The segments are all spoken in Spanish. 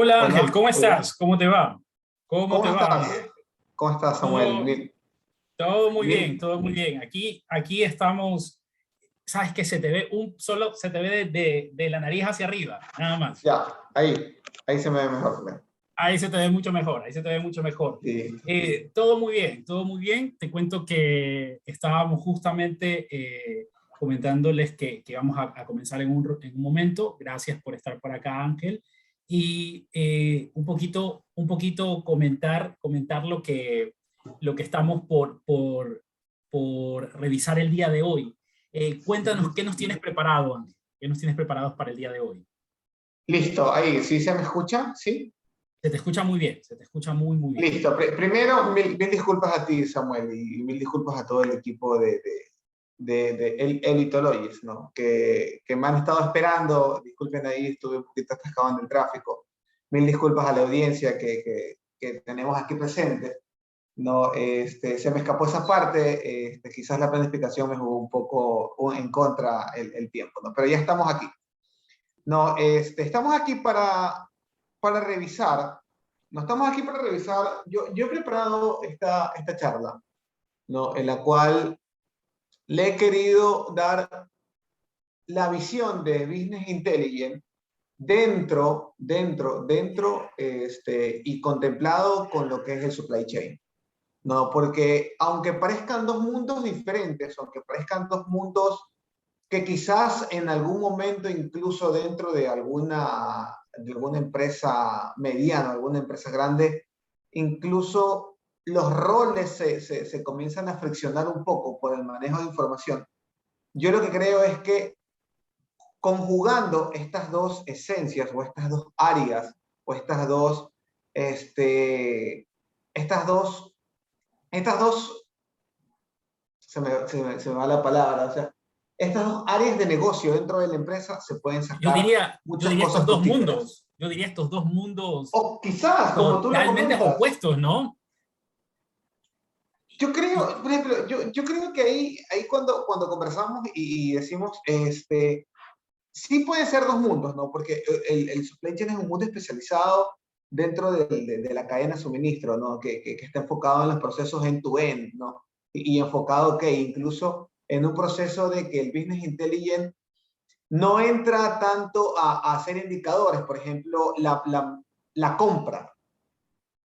Hola Ángel, Hola, ¿cómo hola. estás? ¿Cómo te va? ¿Cómo ¿Cómo te va, estás? Ángel? ¿Cómo estás, Samuel? Todo, todo muy bien, Mil, todo muy bien. Aquí estamos, sabes que se te ve solo se te ve de la nariz hacia arriba, nada más. ya, ahí se me ve mejor. Ahí se te ve mucho mejor, ahí se te ve mucho mejor. Sí. Todo muy bien, todo muy bien. Te cuento que estábamos justamente comentándoles que vamos a comenzar en un momento. Gracias por estar por acá, Ángel. Y un poquito comentar lo que estamos por revisar el día de hoy. Cuéntanos, ¿qué nos tienes preparado, Ángel? ¿Qué nos tienes preparados para el día de hoy? Listo, ahí, ¿sí se me escucha? ¿Sí? Se te escucha muy bien, se te escucha muy, muy bien. Listo. Primero, mil disculpas a ti, Samuel, y mil disculpas a todo el equipo de Elitologies, ¿no? Que me han estado esperando. Disculpen ahí, estuve un poquito atascado en el tráfico. Mil disculpas a la audiencia que tenemos aquí presente. No, se me escapó esa parte, quizás la planificación me jugó un poco en contra el tiempo, ¿no? Pero ya estamos aquí. No, estamos aquí para revisar, no estamos aquí para revisar, yo he preparado esta charla, ¿no? En la cual le he querido dar la visión de Business Intelligence dentro, y contemplado con lo que es el supply chain. No, porque aunque parezcan dos mundos diferentes, aunque parezcan dos mundos que quizás en algún momento, incluso dentro de alguna empresa mediana, alguna empresa grande, incluso los roles se comienzan a friccionar un poco por el manejo de información. Yo lo que creo es que conjugando estas dos esencias o estas dos áreas o este, estas dos estas dos, se me va la palabra, o sea, estas dos áreas de negocio dentro de la empresa se pueden Yo sacar diría, yo muchas diría estos cosas dos fructíferas. mundos, yo diría estos dos mundos O quizás, como tú lo totalmente comentas, opuestos, ¿no? yo Y creo, por ejemplo, yo creo que ahí cuando conversamos y decimos, sí pueden ser dos mundos, ¿no? Porque el supply chain es un mundo especializado dentro de la cadena de suministro, ¿no? Que está enfocado en los procesos end-to-end, ¿no? Y enfocado que incluso en un proceso de que el business intelligence no entra tanto a hacer indicadores, por ejemplo, la compra,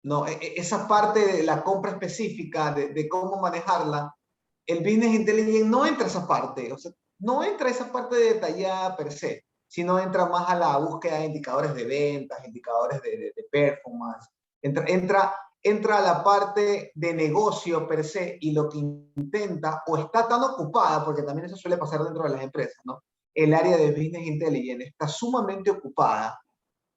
¿no? Esa parte de la compra específica, de cómo manejarla, el business intelligence no entra a esa parte, o sea, no entra a esa parte detallada per se, sino entra más a la búsqueda de indicadores de ventas, indicadores de performance, entra a la parte de negocio per se y lo que intenta o está tan ocupada, porque también eso suele pasar dentro de las empresas, ¿no? El área de business intelligence está sumamente ocupada,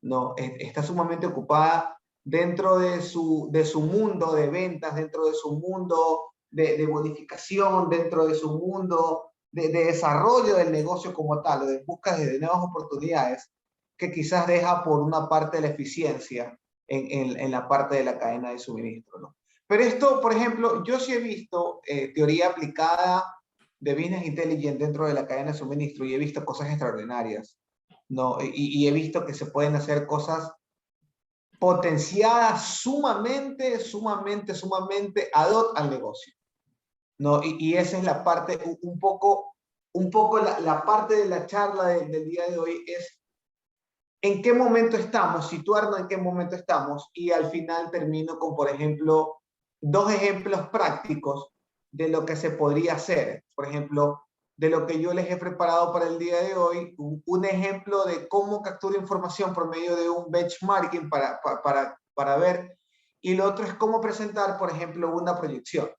¿no? Está sumamente ocupada dentro de su mundo de ventas, dentro de su mundo de bonificación, dentro de su mundo de desarrollo del negocio como tal, o de búsqueda de nuevas oportunidades, que quizás deja por una parte de la eficiencia en la parte de la cadena de suministro, ¿no? Pero esto, por ejemplo, yo sí he visto teoría aplicada de Business Intelligence dentro de la cadena de suministro y he visto cosas extraordinarias, ¿no? Y he visto que se pueden hacer cosas potenciadas sumamente ad hoc al negocio, ¿no? Y esa es la parte, un poco la parte de la charla del día de hoy es en qué momento estamos, situarnos en qué momento estamos y al final termino con, por ejemplo, dos ejemplos prácticos de lo que se podría hacer. Por ejemplo, de lo que yo les he preparado para el día de hoy, un ejemplo de cómo captura información por medio de un benchmarking para ver, y lo otro es cómo presentar, por ejemplo, una proyección.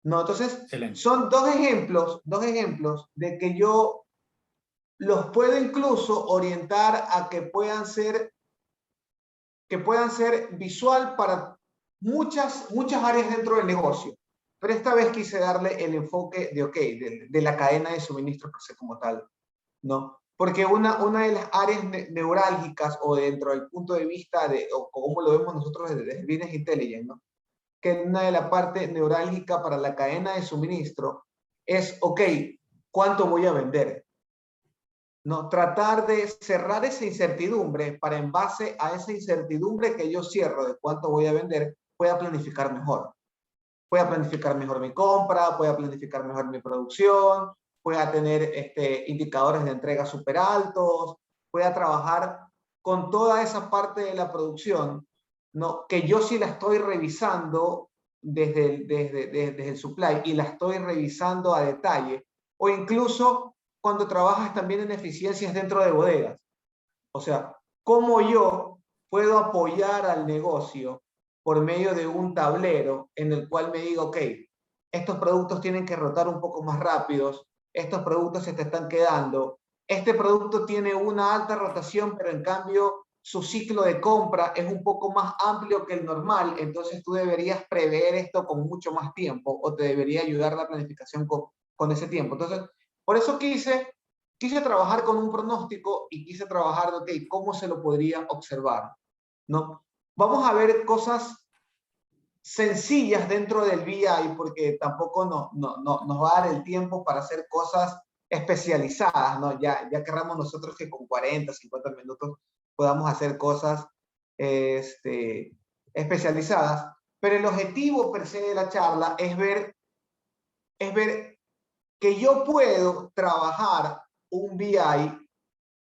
¿No? Entonces, excelente. son dos ejemplos de que yo los puedo incluso orientar a que puedan ser visual para muchas áreas dentro del negocio. Pero esta vez quise darle el enfoque de la cadena de suministro como tal, ¿no? Porque una de las áreas neurálgicas o dentro del punto de vista o como lo vemos nosotros desde Business Intelligence, ¿no? Que una de la parte neurálgica para la cadena de suministro es, ok, ¿cuánto voy a vender? ¿no? Tratar de cerrar esa incertidumbre para en base a esa incertidumbre que yo cierro de cuánto voy a vender, pueda planificar mejor. Pueda planificar mejor mi compra, pueda planificar mejor mi producción, pueda tener indicadores de entrega súper altos, pueda trabajar con toda esa parte de la producción, ¿no? Que yo sí la estoy revisando desde el supply y la estoy revisando a detalle, o incluso cuando trabajas también en eficiencias dentro de bodegas. O sea, cómo yo puedo apoyar al negocio por medio de un tablero en el cual me diga, ok, estos productos tienen que rotar un poco más rápidos, estos productos se te están quedando, este producto tiene una alta rotación, pero en cambio su ciclo de compra es un poco más amplio que el normal, entonces tú deberías prever esto con mucho más tiempo o te debería ayudar la planificación con ese tiempo. Entonces, por eso quise trabajar con un pronóstico y quise trabajar, ok, cómo se lo podría observar, ¿no? Vamos a ver cosas sencillas dentro del BI porque tampoco nos va a dar el tiempo para hacer cosas especializadas, ¿no? Ya querramos nosotros que con 40, 50 minutos podamos hacer cosas especializadas, pero el objetivo per se de la charla es ver que yo puedo trabajar un BI,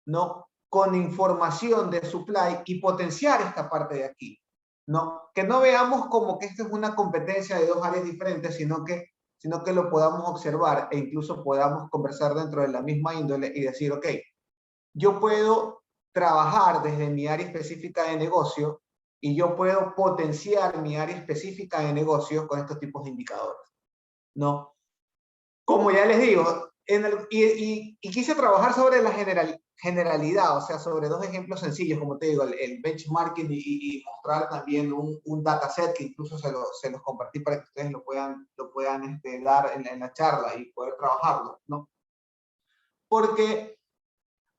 ¿no? Con información de supply y potenciar esta parte de aquí, ¿no? Que no veamos como que esto es una competencia de dos áreas diferentes, sino que lo podamos observar e incluso podamos conversar dentro de la misma índole y decir, ok, yo puedo trabajar desde mi área específica de negocio y yo puedo potenciar mi área específica de negocio con estos tipos de indicadores, ¿no? Como ya les digo, y quise trabajar sobre la generalidad, o sea, sobre dos ejemplos sencillos, como te digo, el benchmarking y mostrar también un dataset que incluso se los compartí para que ustedes lo puedan dar en la charla y poder trabajarlo, ¿no? Porque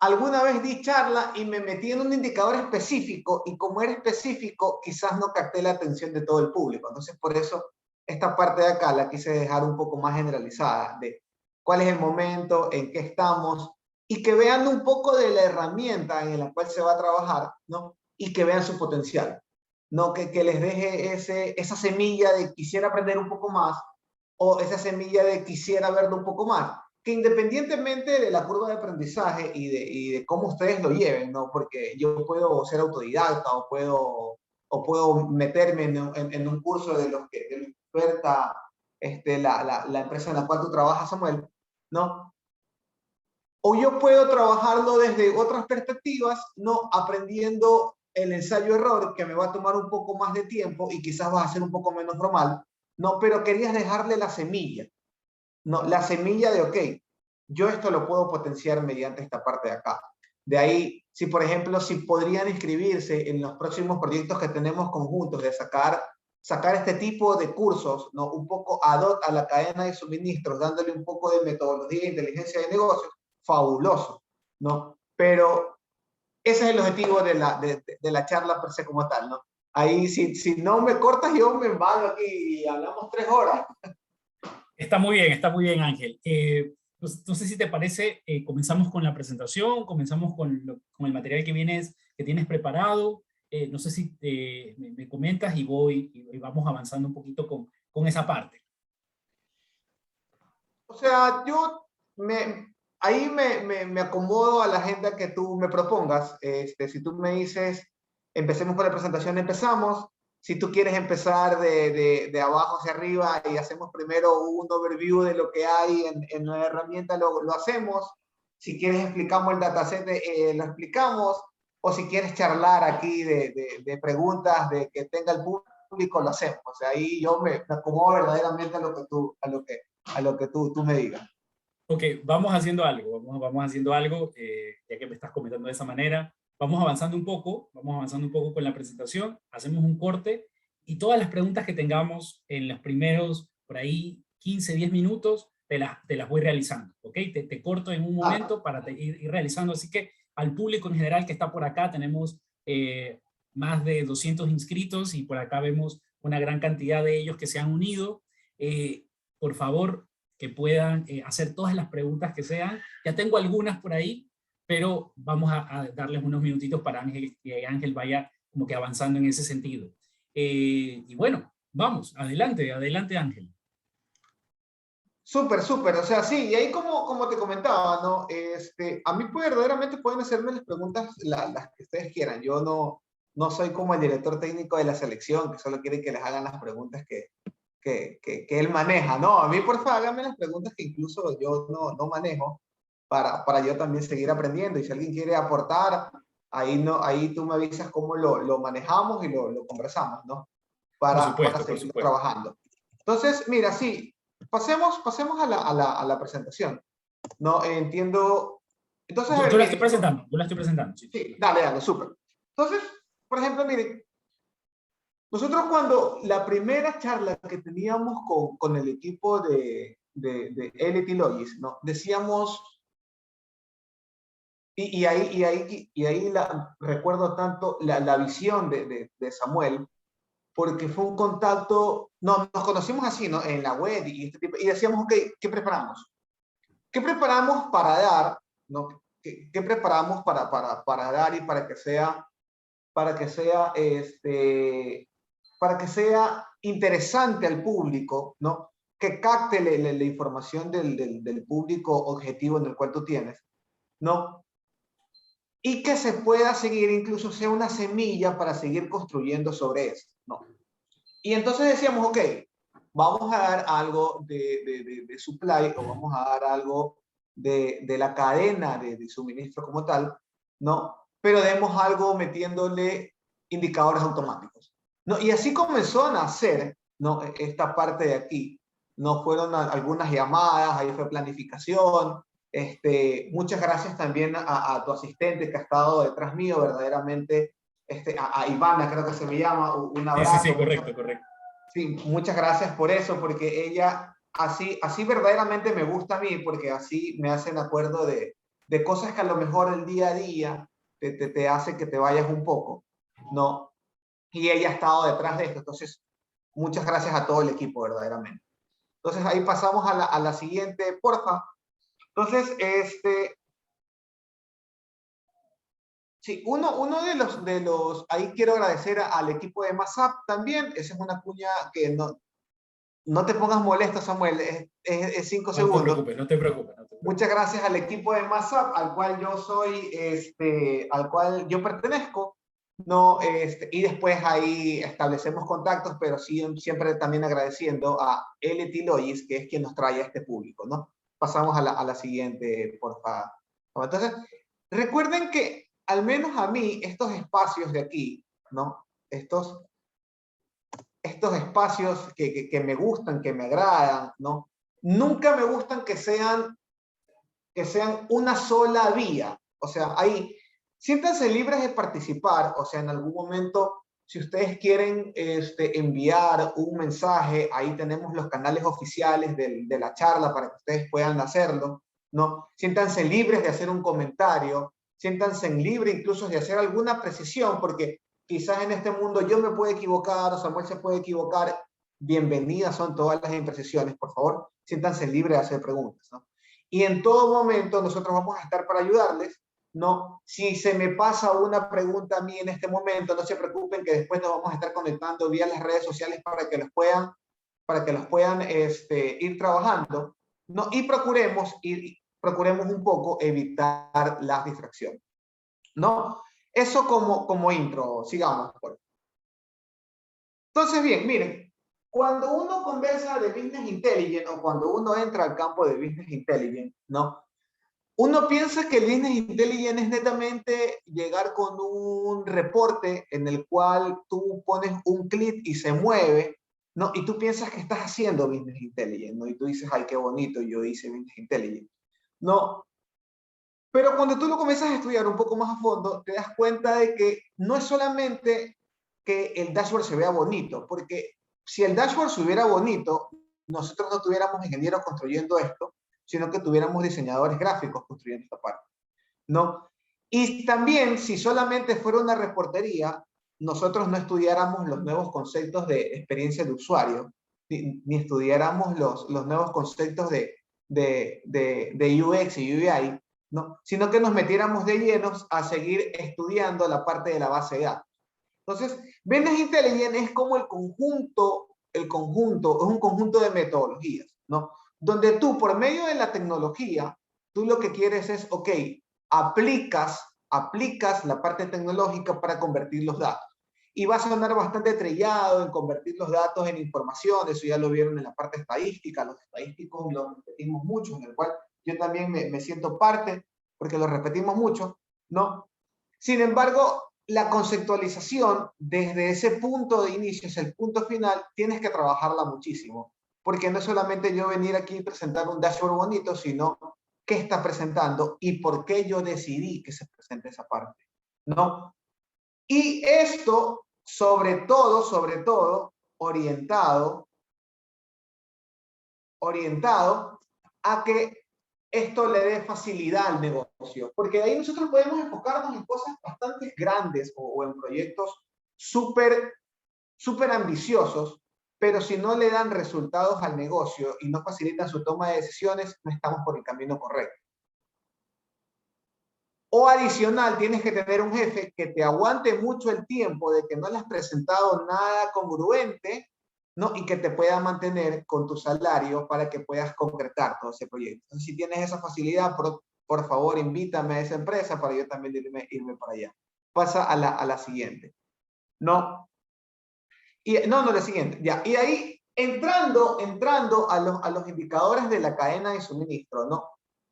alguna vez di charla y me metí en un indicador específico y como era específico, quizás no capté la atención de todo el público. Entonces, por eso, esta parte de acá la quise dejar un poco más generalizada, de cuál es el momento, en qué estamos, y que vean un poco de la herramienta en la cual se va a trabajar, ¿no? Y que vean su potencial, ¿no? Que les deje esa semilla de quisiera aprender un poco más, o esa semilla de quisiera verlo un poco más que independientemente de la curva de aprendizaje y de cómo ustedes lo lleven, ¿no? Porque yo puedo ser autodidacta o puedo meterme en un curso de los que de la oferta la empresa en la cual tú trabajas, Samuel, ¿no? O yo puedo trabajarlo desde otras perspectivas, ¿no? Aprendiendo el ensayo-error, que me va a tomar un poco más de tiempo y quizás va a ser un poco menos formal, ¿no? Pero querías dejarle la semilla, no, la semilla de, ok, yo esto lo puedo potenciar mediante esta parte de acá. De ahí, si por ejemplo, si podrían inscribirse en los próximos proyectos que tenemos conjuntos de sacar este tipo de cursos, ¿no? Un poco ad hoc a la cadena de suministros, dándole un poco de metodología e inteligencia de negocios, fabuloso, ¿no? Pero ese es el objetivo de la charla per se como tal, ¿no? Ahí, si no me cortas, yo me embalo aquí y hablamos 3 horas. Está muy bien, Ángel. Pues, no sé si te parece, comenzamos con la presentación, comenzamos con el material que tienes preparado. No sé si me comentas y vamos avanzando un poquito con esa parte. O sea, ahí me acomodo a la agenda que tú me propongas. Si tú me dices, empecemos con la presentación, empezamos. Si tú quieres empezar de abajo hacia arriba y hacemos primero un overview de lo que hay en la herramienta, lo hacemos. Si quieres explicamos el dataset, lo explicamos. O si quieres charlar aquí de preguntas de que tenga el público, lo hacemos. O sea, ahí yo me acomodo verdaderamente a lo que tú me digas. Ok, vamos haciendo algo, vamos haciendo algo, ya que me estás comentando de esa manera. Vamos avanzando un poco con la presentación, hacemos un corte y todas las preguntas que tengamos en los primeros, por ahí, 15, 10 minutos, te las voy realizando, ¿ok? Te corto en un momento para ir realizando, así que al público en general que está por acá, tenemos más de 200 inscritos y por acá vemos una gran cantidad de ellos que se han unido. Por favor, que puedan hacer todas las preguntas que sean. Ya tengo algunas por ahí, pero vamos a darles unos minutitos para Ángel, que Ángel vaya como que avanzando en ese sentido. Y bueno, vamos, adelante, adelante Ángel. Súper, súper, o sea, sí, y ahí como te comentaba, ¿no? A mí pues, verdaderamente pueden hacerme las preguntas las que ustedes quieran. Yo no soy como el director técnico de la selección, que solo quiere que les hagan las preguntas que él maneja, ¿no? A mí, por favor, háganme las preguntas que incluso yo no manejo para yo también seguir aprendiendo. Y si alguien quiere aportar, ahí, no, ahí tú me avisas cómo lo manejamos y lo conversamos, ¿no? Para Por seguir supuesto. trabajando. Entonces, mira, sí, pasemos a la presentación. No entiendo. Entonces, a ver, Yo la estoy miren, presentando, yo la estoy presentando. Sí. sí, dale, súper. Entonces, por ejemplo, miren, nosotros cuando la primera charla que teníamos con el equipo de LT Logis, ¿no? Decíamos, y ahí recuerdo tanto la visión de Samuel, porque fue un contacto, no, nos conocimos así, ¿no? En la web y decíamos, ok, ¿qué preparamos? ¿Qué preparamos para dar, ¿no? ¿Qué preparamos para dar y para que sea, para que sea interesante al público, ¿no? Que capte la información del público objetivo en el cual tú tienes, ¿no? Y que se pueda seguir, incluso sea una semilla para seguir construyendo sobre eso, ¿no? Y entonces decíamos, ok, vamos a dar algo de supply o vamos a dar algo de la cadena de suministro como tal, ¿no? Pero demos algo metiéndole indicadores automáticos, ¿no? Y así comenzó a nacer, ¿no? Esta parte de aquí, ¿no? Fueron algunas llamadas, ahí fue planificación. Muchas gracias también a tu asistente que ha estado detrás mío, verdaderamente, a Ivana, creo que se me llama, un Sí, abrazo. correcto, correcto. Sí, muchas gracias por eso, porque ella así verdaderamente me gusta a mí, porque así me hacen acuerdo de cosas que a lo mejor el día a día te hace que te vayas un poco, ¿no? Y ella ha estado detrás de esto, entonces muchas gracias a todo el equipo, verdaderamente. Entonces ahí pasamos a la siguiente, porfa. Entonces, sí, uno ahí quiero agradecer al equipo de MASAP también, esa es una cuña que no te pongas molesto, Samuel, es 5 segundos. No te preocupes, no te preocupes. Muchas gracias al equipo de MASAP, al cual yo pertenezco, ¿no? Y después ahí establecemos contactos, pero sí, siempre también agradeciendo a LT Logis, que es quien nos trae a este público, ¿no? Pasamos a la siguiente, por favor. Entonces, recuerden que al menos a mí, estos espacios de aquí, ¿no? Estos espacios que me gustan, que me agradan, ¿no? Nunca me gustan que sean una sola vía. O sea, ahí, siéntanse libres de participar. O sea, en algún momento, si ustedes quieren enviar un mensaje, ahí tenemos los canales oficiales de la charla para que ustedes puedan hacerlo, ¿no? Siéntanse libres de hacer un comentario, siéntanse libres incluso de hacer alguna precisión, porque quizás en este mundo yo me puedo equivocar, o Samuel se puede equivocar. Bienvenidas son todas las imprecisiones, por favor, siéntanse libres de hacer preguntas, ¿no? Y en todo momento nosotros vamos a estar para ayudarles, ¿no? Si se me pasa una pregunta a mí en este momento, no se preocupen que después nos vamos a estar conectando vía las redes sociales para que los puedan ir trabajando, ¿no? Y procuremos un poco evitar las distracciones, ¿no? Eso como intro, sigamos. Entonces, bien, miren, cuando uno conversa de Business Intelligence o cuando uno entra al campo de Business Intelligence, ¿no? Uno piensa que el Business Intelligence es netamente llegar con un reporte en el cual tú pones un clic y se mueve, ¿no? Y tú piensas que estás haciendo Business Intelligence, ¿no? Y tú dices, ay, qué bonito, yo hice Business Intelligence. No, pero cuando tú lo comienzas a estudiar un poco más a fondo, te das cuenta de que no es solamente que el dashboard se vea bonito, porque si el dashboard se viera bonito, nosotros no tuviéramos ingenieros construyendo esto, sino que tuviéramos diseñadores gráficos construyendo esta parte, ¿no? Y también, si solamente fuera una reportería, nosotros no estudiáramos los nuevos conceptos de experiencia de usuario, ni estudiáramos los nuevos conceptos de UX y UI, ¿no? Sino que nos metiéramos de llenos a seguir estudiando la parte de la base de datos. Entonces, Business Intelligence es como es un conjunto de metodologías, ¿no? Donde tú, por medio de la tecnología, tú lo que quieres es, ok, aplicas la parte tecnológica para convertir los datos. Y va a sonar bastante trillado en convertir los datos en información, eso ya lo vieron en la parte estadística, los estadísticos lo repetimos mucho, en el cual yo también me siento parte, porque lo repetimos mucho, ¿no? Sin embargo, la conceptualización desde ese punto de inicio hacia el punto final, tienes que trabajarla muchísimo, porque no es solamente yo venir aquí y presentar un dashboard bonito, sino qué está presentando y por qué yo decidí que se presente esa parte, ¿no? Y esto, sobre todo, orientado a que esto le dé facilidad al negocio, porque de ahí nosotros podemos enfocarnos en cosas bastante grandes o en proyectos súper ambiciosos, pero si no le dan resultados al negocio y no facilitan su toma de decisiones, no estamos por el camino correcto. O adicional, tienes que tener un jefe que te aguante mucho el tiempo de que no le has presentado nada congruente, ¿no? Y que te pueda mantener con tu salario para que puedas concretar todo ese proyecto. Entonces, si tienes esa facilidad, por favor, invítame a esa empresa para yo también irme para allá. Pasa a la siguiente. No. No, la siguiente. Ya. Y ahí, entrando a los indicadores de la cadena de suministro, ¿no?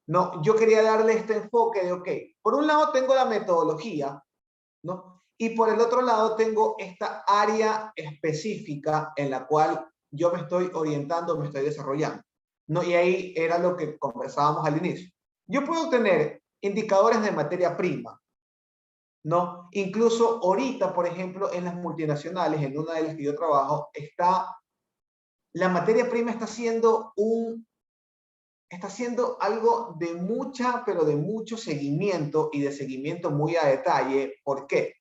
No, yo quería darle este enfoque de, ok, por un lado tengo la metodología, ¿no? Y por el otro lado tengo esta área específica en la cual yo me estoy orientando, me estoy desarrollando, ¿no? Y ahí era lo que conversábamos al inicio. Yo puedo tener indicadores de materia prima, ¿no? Incluso ahorita, por ejemplo, en las multinacionales, en una de las que yo trabajo, la materia prima está haciendo algo de pero de mucho seguimiento y de seguimiento muy a detalle. ¿Por qué?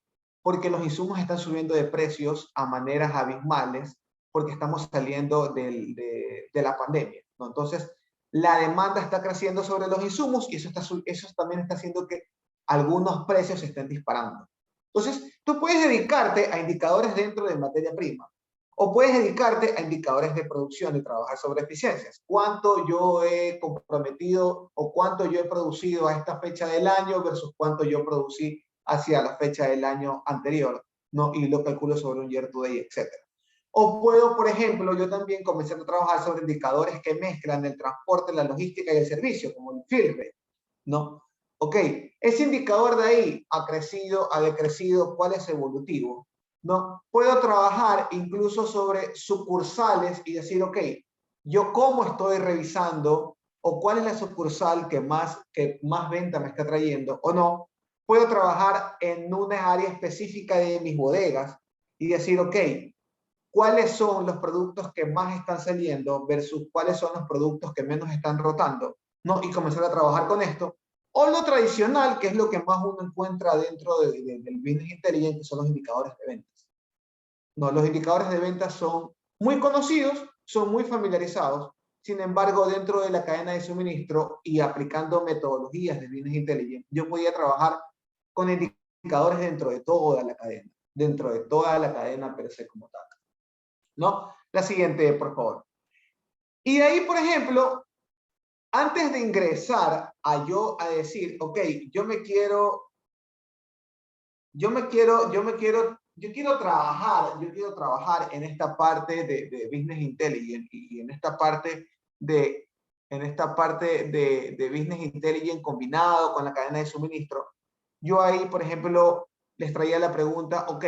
Porque los insumos están subiendo de precios a maneras abismales porque estamos saliendo de la pandemia, ¿no? Entonces, la demanda está creciendo sobre los insumos y eso también está haciendo que algunos precios se estén disparando. Entonces, tú puedes dedicarte a indicadores dentro de materia prima, o puedes dedicarte a indicadores de producción y trabajar sobre eficiencias. ¿Cuánto yo he comprometido o cuánto yo he producido a esta fecha del año versus cuánto yo producí hacia la fecha del año anterior? ¿No? Y lo calculo sobre un year to day, etc. O puedo, por ejemplo, yo también comenzar a trabajar sobre indicadores que mezclan el transporte, la logística y el servicio, como el field rate, ¿no? Ok, ese indicador de ahí ha crecido, ha decrecido, ¿cuál es evolutivo? ¿No? Puedo trabajar incluso sobre sucursales y decir, ok, yo cómo estoy revisando o cuál es la sucursal que más venta me está trayendo o no. Puedo trabajar en una área específica de mis bodegas y decir, ok, cuáles son los productos que más están saliendo versus cuáles son los productos que menos están rotando, ¿no? Y comenzar a trabajar con esto. O lo tradicional, que es lo que más uno encuentra dentro del Business Intelligence, que son los indicadores de ventas. No, los indicadores de ventas son muy conocidos, son muy familiarizados. Sin embargo, dentro de la cadena de suministro y aplicando metodologías de Business Intelligence, yo podía trabajar con indicadores dentro de toda la cadena per se como tal, ¿no? La siguiente, por favor. Y de ahí, por ejemplo, antes de ingresar a decir, ok, yo quiero trabajar en esta parte de Business Intelligence y en esta parte de Business Intelligence combinado con la cadena de suministro. Yo ahí, por ejemplo, les traía la pregunta, ok,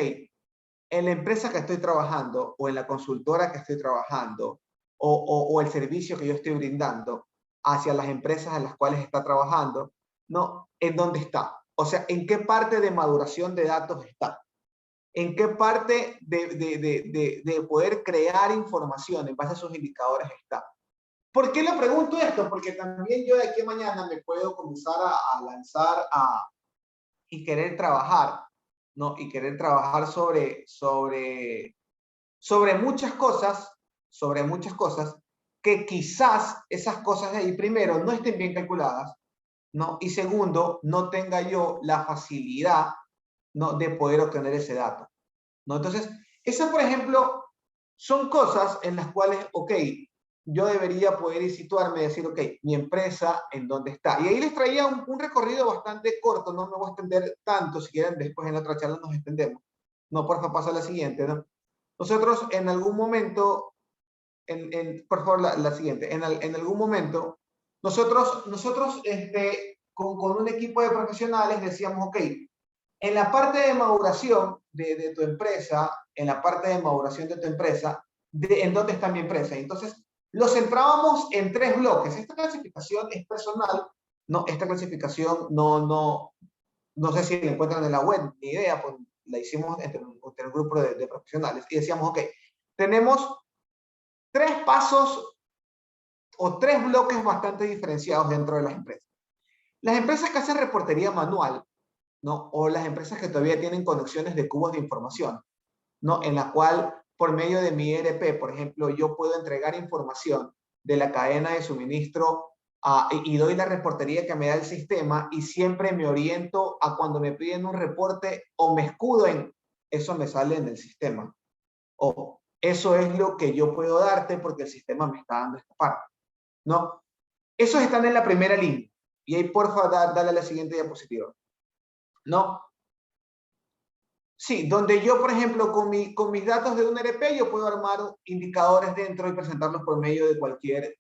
en la empresa que estoy trabajando o en la consultora que estoy trabajando o el servicio que yo estoy brindando hacia las empresas en las cuales está trabajando, ¿no? ¿En dónde está? O sea, ¿en qué parte de maduración de datos está? ¿En qué parte de poder crear información en base a sus indicadores está? ¿Por qué le pregunto esto? Porque también yo de aquí a mañana me puedo comenzar a lanzar y querer trabajar, ¿no? Y querer trabajar sobre muchas cosas que quizás esas cosas de ahí primero no estén bien calculadas, ¿no? Y segundo, no tenga yo la facilidad, ¿no?, de poder obtener ese dato, ¿no? Entonces, esas, por ejemplo, son cosas en las cuales, ok, yo debería poder ir situarme y decir, ok, mi empresa, ¿en dónde está? Y ahí les traía un recorrido bastante corto, no me voy a extender tanto, si quieren después en otra charla nos extendemos. No, porfa, pasa a la siguiente, ¿no? Nosotros en algún momento, por favor, la siguiente, en algún momento, nosotros con un equipo de profesionales decíamos, ok, en la parte de maduración de tu empresa, en la parte de maduración de tu empresa, en dónde está mi empresa. Entonces, lo centrábamos en 3 bloques. Esta clasificación es personal, no, esta clasificación no sé si la encuentran en la web, ni idea, pues la hicimos entre un grupo de profesionales y decíamos, ok, tenemos 3 pasos o 3 bloques bastante diferenciados dentro de las empresas. Las empresas que hacen reportería manual, ¿no?, o las empresas que todavía tienen conexiones de cubos de información, ¿no?, en la cual por medio de mi ERP, por ejemplo, yo puedo entregar información de la cadena de suministro y doy la reportería que me da el sistema y siempre me oriento a cuando me piden un reporte o me escudo en eso me sale en el sistema o eso es lo que yo puedo darte porque el sistema me está dando esta parte, ¿no? Esos están en la primera línea. Y ahí, porfa, dale a la siguiente diapositiva. ¿No? Sí, donde yo, por ejemplo, con mis datos de un ERP, yo puedo armar indicadores dentro y presentarlos por medio de cualquier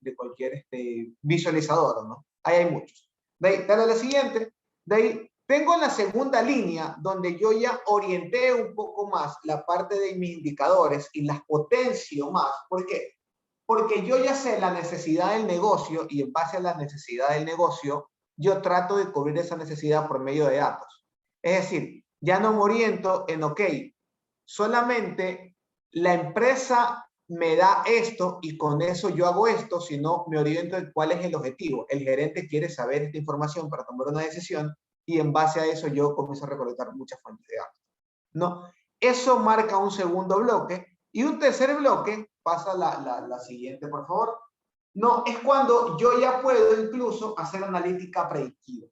visualizador, ¿no? Ahí hay muchos. De ahí, dale a la siguiente. De ahí, tengo en la segunda línea, donde yo ya orienté un poco más la parte de mis indicadores y las potencio más. ¿Por qué? Porque yo ya sé la necesidad del negocio y en base a la necesidad del negocio, yo trato de cubrir esa necesidad por medio de datos. Es decir, ya no me oriento en, ok, solamente la empresa me da esto y con eso yo hago esto, sino me oriento en cuál es el objetivo. El gerente quiere saber esta información para tomar una decisión y en base a eso yo comienzo a recolectar muchas fuentes de datos, ¿no? Eso marca un segundo bloque y un tercer bloque, pasa la siguiente, por favor. No, es cuando yo ya puedo incluso hacer analítica predictiva.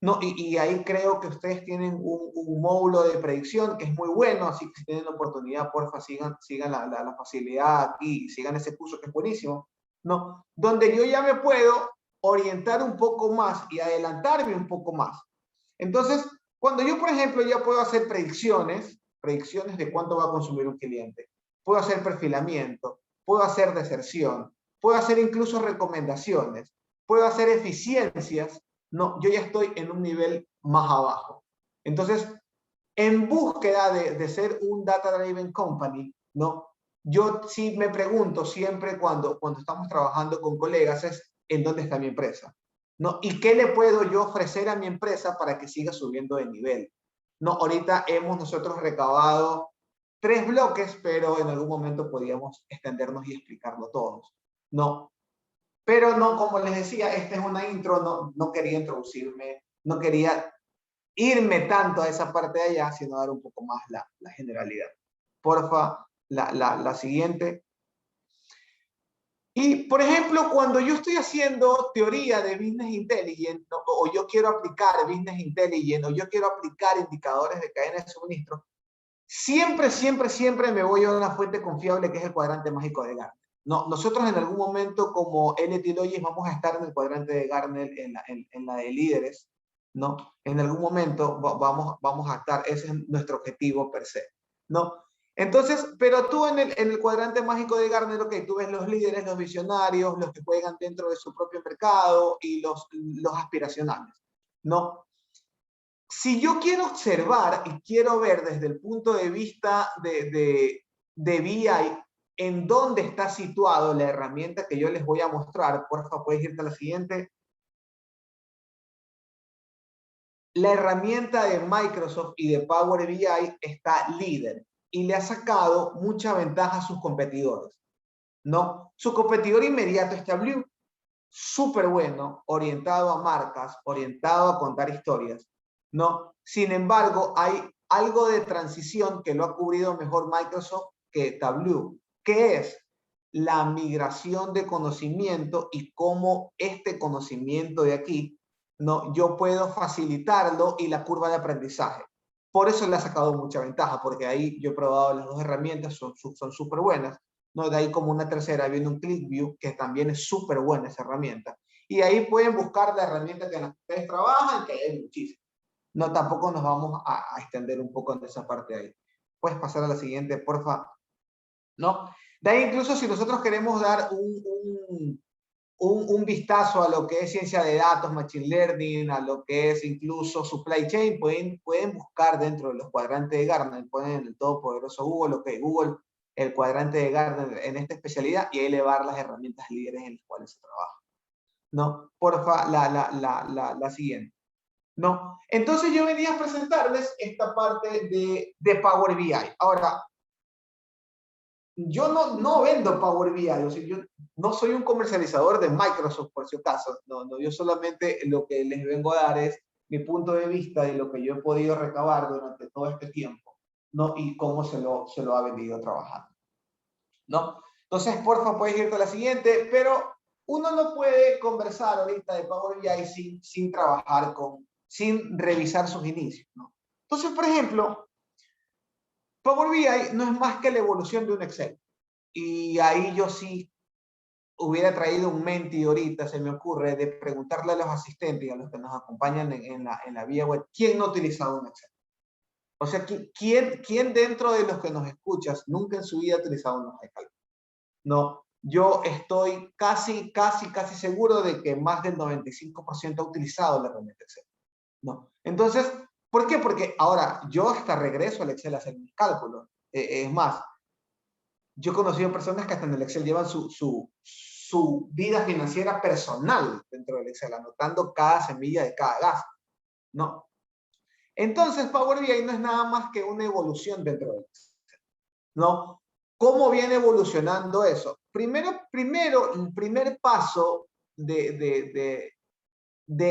No, y ahí creo que ustedes tienen un módulo de predicción que es muy bueno, así que si tienen la oportunidad, porfa, sigan la facilidad aquí, sigan ese curso que es buenísimo, ¿no? Donde yo ya me puedo orientar un poco más y adelantarme un poco más. Entonces, cuando yo, por ejemplo, ya puedo hacer predicciones de cuánto va a consumir un cliente, puedo hacer perfilamiento, puedo hacer deserción, puedo hacer incluso recomendaciones, puedo hacer eficiencias, no, yo ya estoy en un nivel más abajo. Entonces, en búsqueda de ser un data-driven company, ¿no? Yo sí me pregunto siempre cuando estamos trabajando con colegas es, ¿en dónde está mi empresa? ¿No? ¿Y qué le puedo yo ofrecer a mi empresa para que siga subiendo de nivel? No, ahorita hemos nosotros recabado 3 bloques, pero en algún momento podíamos extendernos y explicarlo todos, ¿no? Pero no, como les decía, esta es una intro, no quería introducirme, no quería irme tanto a esa parte de allá, sino dar un poco más la generalidad. Porfa, la siguiente. Y, por ejemplo, cuando yo estoy haciendo teoría de Business Intelligence, o yo quiero aplicar Business Intelligence, o yo quiero aplicar indicadores de cadena de suministro, siempre me voy a una fuente confiable que es el cuadrante mágico de Gartner. No, nosotros en algún momento como LT Logis vamos a estar en el cuadrante de Gartner en la de líderes, ¿no? En algún momento vamos a estar, ese es nuestro objetivo per se, ¿no? Entonces, pero tú en el cuadrante mágico de Gartner, ok, tú ves los líderes, los visionarios, los que juegan dentro de su propio mercado y los aspiracionales, ¿no? Si yo quiero observar y quiero ver desde el punto de vista de BI en dónde está situado la herramienta que yo les voy a mostrar, por favor, puedes irte a la siguiente. La herramienta de Microsoft y de Power BI está líder y le ha sacado mucha ventaja a sus competidores, ¿no? Su competidor inmediato es Tableau, súper bueno, orientado a marcas, orientado a contar historias, ¿no? Sin embargo, hay algo de transición que lo ha cubrido mejor Microsoft que Tableau, que es la migración de conocimiento y cómo este conocimiento de aquí, ¿no? Yo puedo facilitarlo y la curva de aprendizaje. Por eso le ha sacado mucha ventaja, porque ahí yo he probado las dos herramientas, son súper buenas, ¿no? De ahí como una tercera viene un ClickView, que también es súper buena esa herramienta. Y ahí pueden buscar la herramienta que en las que ustedes trabajan, que hay muchísimas. No, tampoco nos vamos a extender un poco en esa parte ahí. Puedes pasar a la siguiente, porfa. ¿No? De ahí incluso si nosotros queremos dar un vistazo a lo que es ciencia de datos, machine learning, a lo que es incluso supply chain, pueden buscar dentro de los cuadrantes de Gartner, ponen en el todopoderoso Google, ok, Google, el cuadrante de Gartner en esta especialidad y ahí le va a dar las herramientas líderes en las cuales se trabaja. ¿No? Porfa, la siguiente. ¿No? Entonces yo venía a presentarles esta parte de Power BI. Ahora, yo no vendo Power BI, o sea, yo no soy un comercializador de Microsoft, por si acaso. No, yo solamente lo que les vengo a dar es mi punto de vista y lo que yo he podido recabar durante todo este tiempo, ¿no? Y cómo se lo ha venido trabajando, ¿no? Entonces, porfa, puedes irte a la siguiente, pero uno no puede conversar ahorita de Power BI sin trabajar sin revisar sus inicios, ¿no? Entonces, por ejemplo, Power BI no es más que la evolución de un Excel. Y ahí yo sí hubiera traído un menti ahorita, se me ocurre, de preguntarle a los asistentes y a los que nos acompañan en la vía web, ¿quién no ha utilizado un Excel? O sea, ¿quién dentro de los que nos escuchas nunca en su vida ha utilizado un hoja de cálculo? No, yo estoy casi seguro de que más del 95% ha utilizado la herramienta Excel. ¿No? Entonces, ¿por qué? Porque ahora yo hasta regreso al Excel a hacer mis cálculos. Es más, yo he conocido personas que hasta en el Excel llevan su vida financiera personal dentro del Excel, anotando cada semilla de cada gasto, ¿no? Entonces, Power BI no es nada más que una evolución dentro del Excel, ¿no? ¿Cómo viene evolucionando eso? Primero, el primer paso de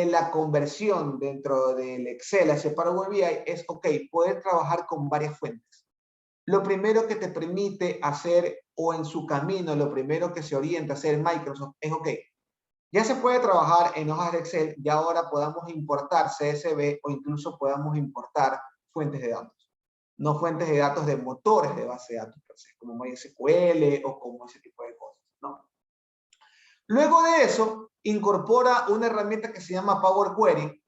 la conversión dentro del Excel hacia Power BI es, ok, poder trabajar con varias fuentes. Lo primero que te permite hacer, o en su camino, lo primero que se orienta a hacer Microsoft es, ok, ya se puede trabajar en hojas de Excel, ya ahora podamos importar CSV o incluso podamos importar fuentes de datos. No fuentes de datos de motores de base de datos, como MySQL o como ese tipo de cosas, ¿no? Luego de eso, incorpora una herramienta que se llama Power Query,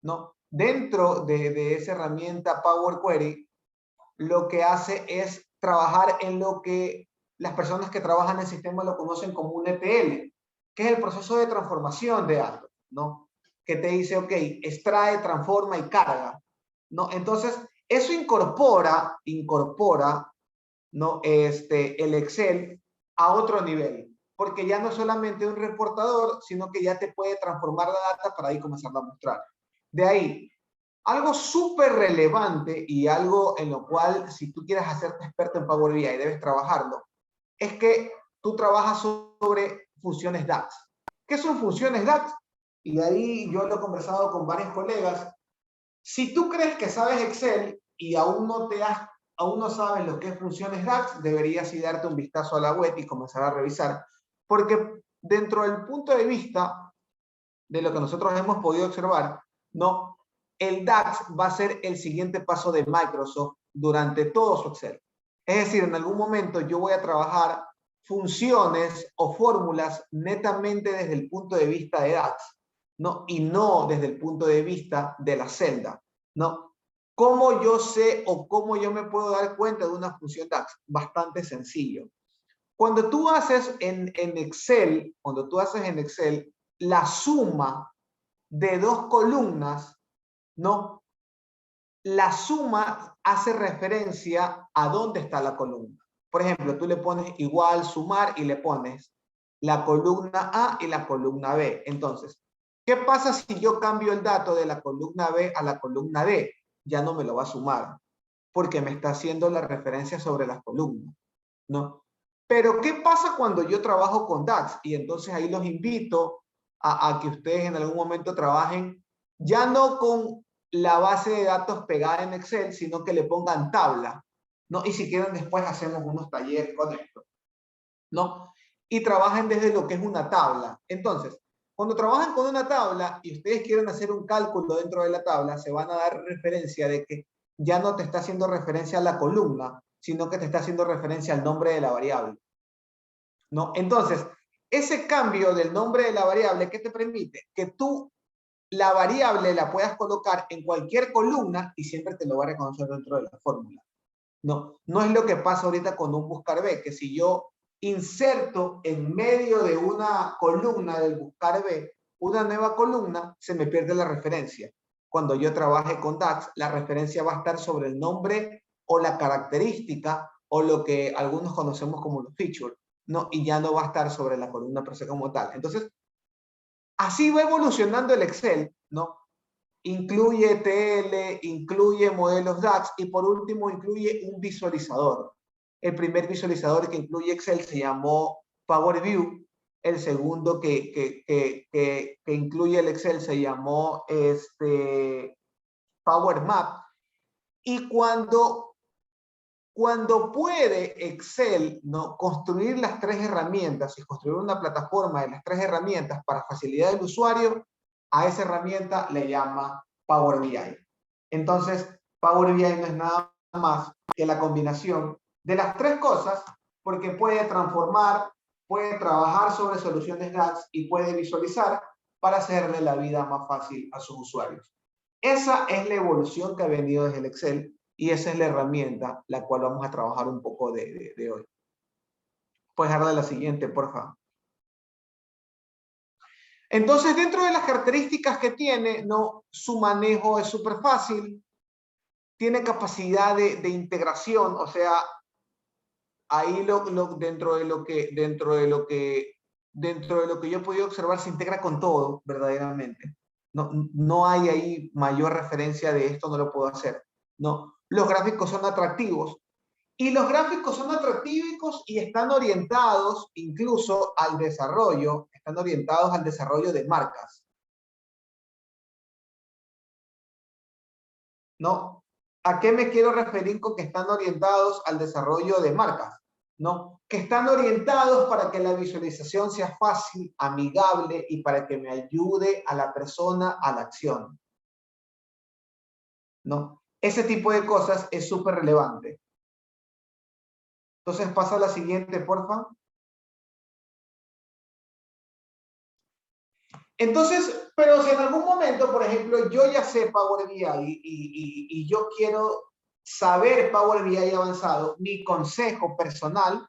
¿no? Dentro de esa herramienta Power Query, lo que hace es trabajar en lo que las personas que trabajan en el sistema lo conocen como un ETL, que es el proceso de transformación de algo, ¿no? Que te dice, ok, extrae, transforma y carga, ¿no? Entonces, eso incorpora, ¿no? El Excel a otro nivel, porque ya no es solamente un reportador, sino que ya te puede transformar la data para ahí comenzarla a mostrar. De ahí, algo súper relevante y algo en lo cual, si tú quieres hacerte experto en Power BI y debes trabajarlo, es que tú trabajas sobre funciones DAX. ¿Qué son funciones DAX? Y ahí yo lo he conversado con varios colegas. Si tú crees que sabes Excel y aún no sabes lo que es funciones DAX, deberías ir darte un vistazo a la web y comenzar a revisar. Porque dentro del punto de vista de lo que nosotros hemos podido observar, ¿no? El DAX va a ser el siguiente paso de Microsoft durante todo su Excel. Es decir, en algún momento yo voy a trabajar funciones o fórmulas netamente desde el punto de vista de DAX, ¿no? Y no desde el punto de vista de la celda, ¿no? ¿Cómo yo sé o cómo yo me puedo dar cuenta de una función DAX? Bastante sencillo. Cuando tú haces en Excel, la suma de dos columnas, ¿no? La suma hace referencia a dónde está la columna. Por ejemplo, tú le pones igual, sumar, y le pones la columna A y la columna B. Entonces, ¿qué pasa si yo cambio el dato de la columna B a la columna D? Ya no me lo va a sumar, porque me está haciendo la referencia sobre las columnas, ¿no? Pero, ¿qué pasa cuando yo trabajo con DAX? Y entonces ahí los invito a que ustedes en algún momento trabajen ya no con la base de datos pegada en Excel, sino que le pongan tabla, ¿no? Y si quieren después hacemos unos talleres con esto, ¿no? Y trabajen desde lo que es una tabla. Entonces, Cuando trabajan con una tabla y ustedes quieren hacer un cálculo dentro de la tabla, se van a dar referencia de que ya no te está haciendo referencia a la columna, sino que te está haciendo referencia al nombre de la variable, ¿no? Entonces, ese cambio del nombre de la variable, ¿qué te permite? Que tú la variable la puedas colocar en cualquier columna y siempre te lo va a reconocer dentro de la fórmula. No, no es lo que pasa ahorita con un buscar B, que si yo inserto en medio de una columna del buscar B una nueva columna, se me pierde la referencia. Cuando yo trabaje con DAX, la referencia va a estar sobre el nombre o la característica o lo que algunos conocemos como los features, ¿no? Y ya no va a estar sobre la columna per se como tal. Entonces, así va evolucionando el Excel, ¿no? Incluye TL, incluye modelos DAX y por último incluye un visualizador. El primer visualizador que incluye Excel se llamó Power View. El segundo que incluye el Excel se llamó Power Map. Y cuando puede Excel, ¿no?, construir las tres herramientas y construir una plataforma de las tres herramientas para facilidad del usuario, a esa herramienta le llama Power BI. Entonces, Power BI no es nada más que la combinación de las tres cosas, porque puede transformar, puede trabajar sobre soluciones DAX y puede visualizar para hacerle la vida más fácil a sus usuarios. Esa es la evolución que ha venido desde el Excel y esa es la herramienta la cual vamos a trabajar un poco de hoy. Puedes darle la siguiente, por favor. Entonces, dentro de las características que tiene, ¿no?, su manejo es súper fácil, tiene capacidad de integración, o sea, ahí dentro de lo que yo he podido observar, se integra con todo, verdaderamente. No hay ahí mayor referencia de esto, no lo puedo hacer. No, los gráficos son atractivos. Y los gráficos son atractivos y están orientados incluso al desarrollo, de marcas. ¿No? ¿A qué me quiero referir con que están orientados al desarrollo de marcas? ¿No? Que están orientados para que la visualización sea fácil, amigable y para que me ayude a la persona a la acción. ¿No? Ese tipo de cosas es súper relevante. Entonces pasa a la siguiente, por favor. Entonces, pero si en algún momento, por ejemplo, yo ya sé Power BI y yo quiero saber Power BI avanzado, mi consejo personal,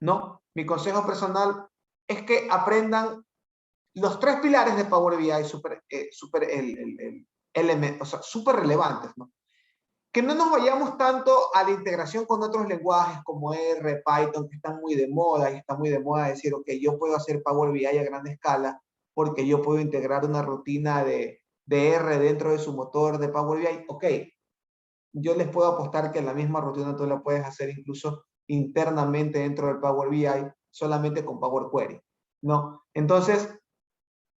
¿no? Mi consejo personal es que aprendan los tres pilares de Power BI súper relevantes, ¿no? Que no nos vayamos tanto a la integración con otros lenguajes como R, Python, que están muy de moda, y está muy de moda decir, ok, yo puedo hacer Power BI a gran escala porque yo puedo integrar una rutina de R dentro de su motor de Power BI. Ok, yo les puedo apostar que la misma rutina tú la puedes hacer incluso internamente dentro del Power BI, solamente con Power Query, ¿no? Entonces,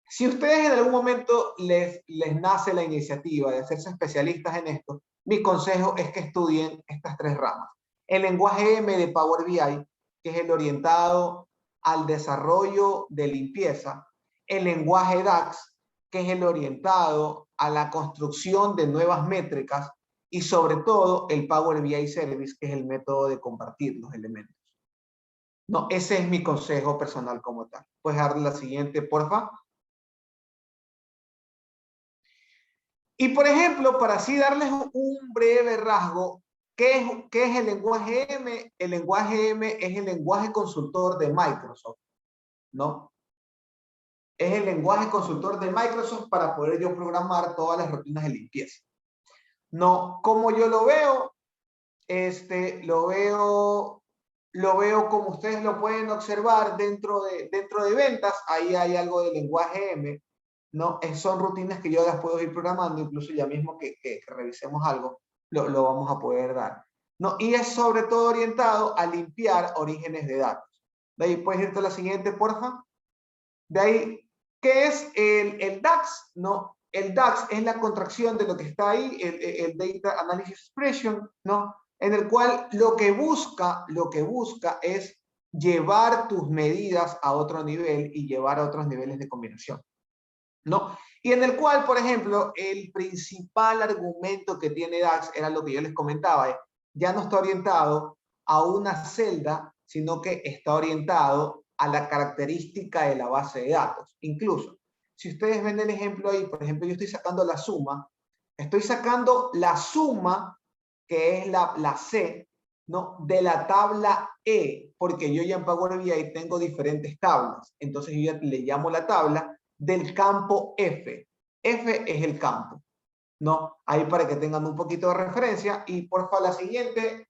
si ustedes en algún momento les nace la iniciativa de hacerse especialistas en esto, mi consejo es que estudien estas tres ramas. El lenguaje M de Power BI, que es el orientado al desarrollo de limpieza. El lenguaje DAX, que es el orientado a la construcción de nuevas métricas. Y sobre todo el Power BI Service, que es el método de compartir los elementos. No, ese es mi consejo personal como tal. Puedes darle la siguiente, porfa. Y por ejemplo, para así darles un breve rasgo, ¿qué es el lenguaje M? El lenguaje M es el lenguaje consultor de Microsoft, ¿no? Es el lenguaje consultor de Microsoft para poder yo programar todas las rutinas de limpieza. No, como yo lo veo, lo veo como ustedes lo pueden observar dentro de ventas, ahí hay algo de lenguaje M, ¿no? Son rutinas que yo las puedo ir programando, incluso ya mismo que revisemos algo, lo vamos a poder dar, ¿no? Y es sobre todo orientado a limpiar orígenes de datos. De ahí puedes irte a la siguiente, porfa. De ahí, ¿qué es el DAX? ¿No? El DAX es la contracción de lo que está ahí, el Data Analysis Expression, ¿no? En el cual lo que busca es llevar tus medidas a otro nivel y llevar a otros niveles de combinación. ¿no? Y en el cual, por ejemplo, el principal argumento que tiene DAX era lo que yo les comentaba, ya no está orientado a una celda, sino que está orientado a la característica de la base de datos. Incluso, si ustedes ven el ejemplo ahí, por ejemplo, yo estoy sacando la suma, que es la C, ¿no? De la tabla E, porque yo ya en Power BI tengo diferentes tablas. Entonces yo ya le llamo la tabla del campo F. F es el campo, ¿no? Ahí para que tengan un poquito de referencia. Y porfa, la siguiente.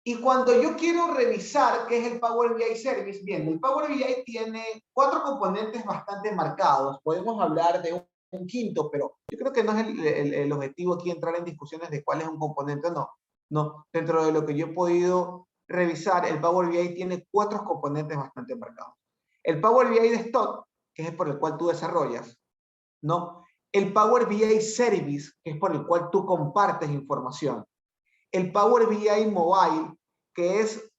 Y cuando yo quiero revisar qué es el Power BI Service, bien, el Power BI tiene 4 componentes bastante marcados. Podemos hablar de un quinto, pero yo creo que no es el objetivo aquí entrar en discusiones de cuál es un componente o no. No, dentro de lo que yo he podido revisar, el Power BI tiene 4 componentes bastante marcados. El Power BI de stock, que es por el cual tú desarrollas, ¿no? El Power BI Service, que es por el cual tú compartes información. El Power BI Mobile, que es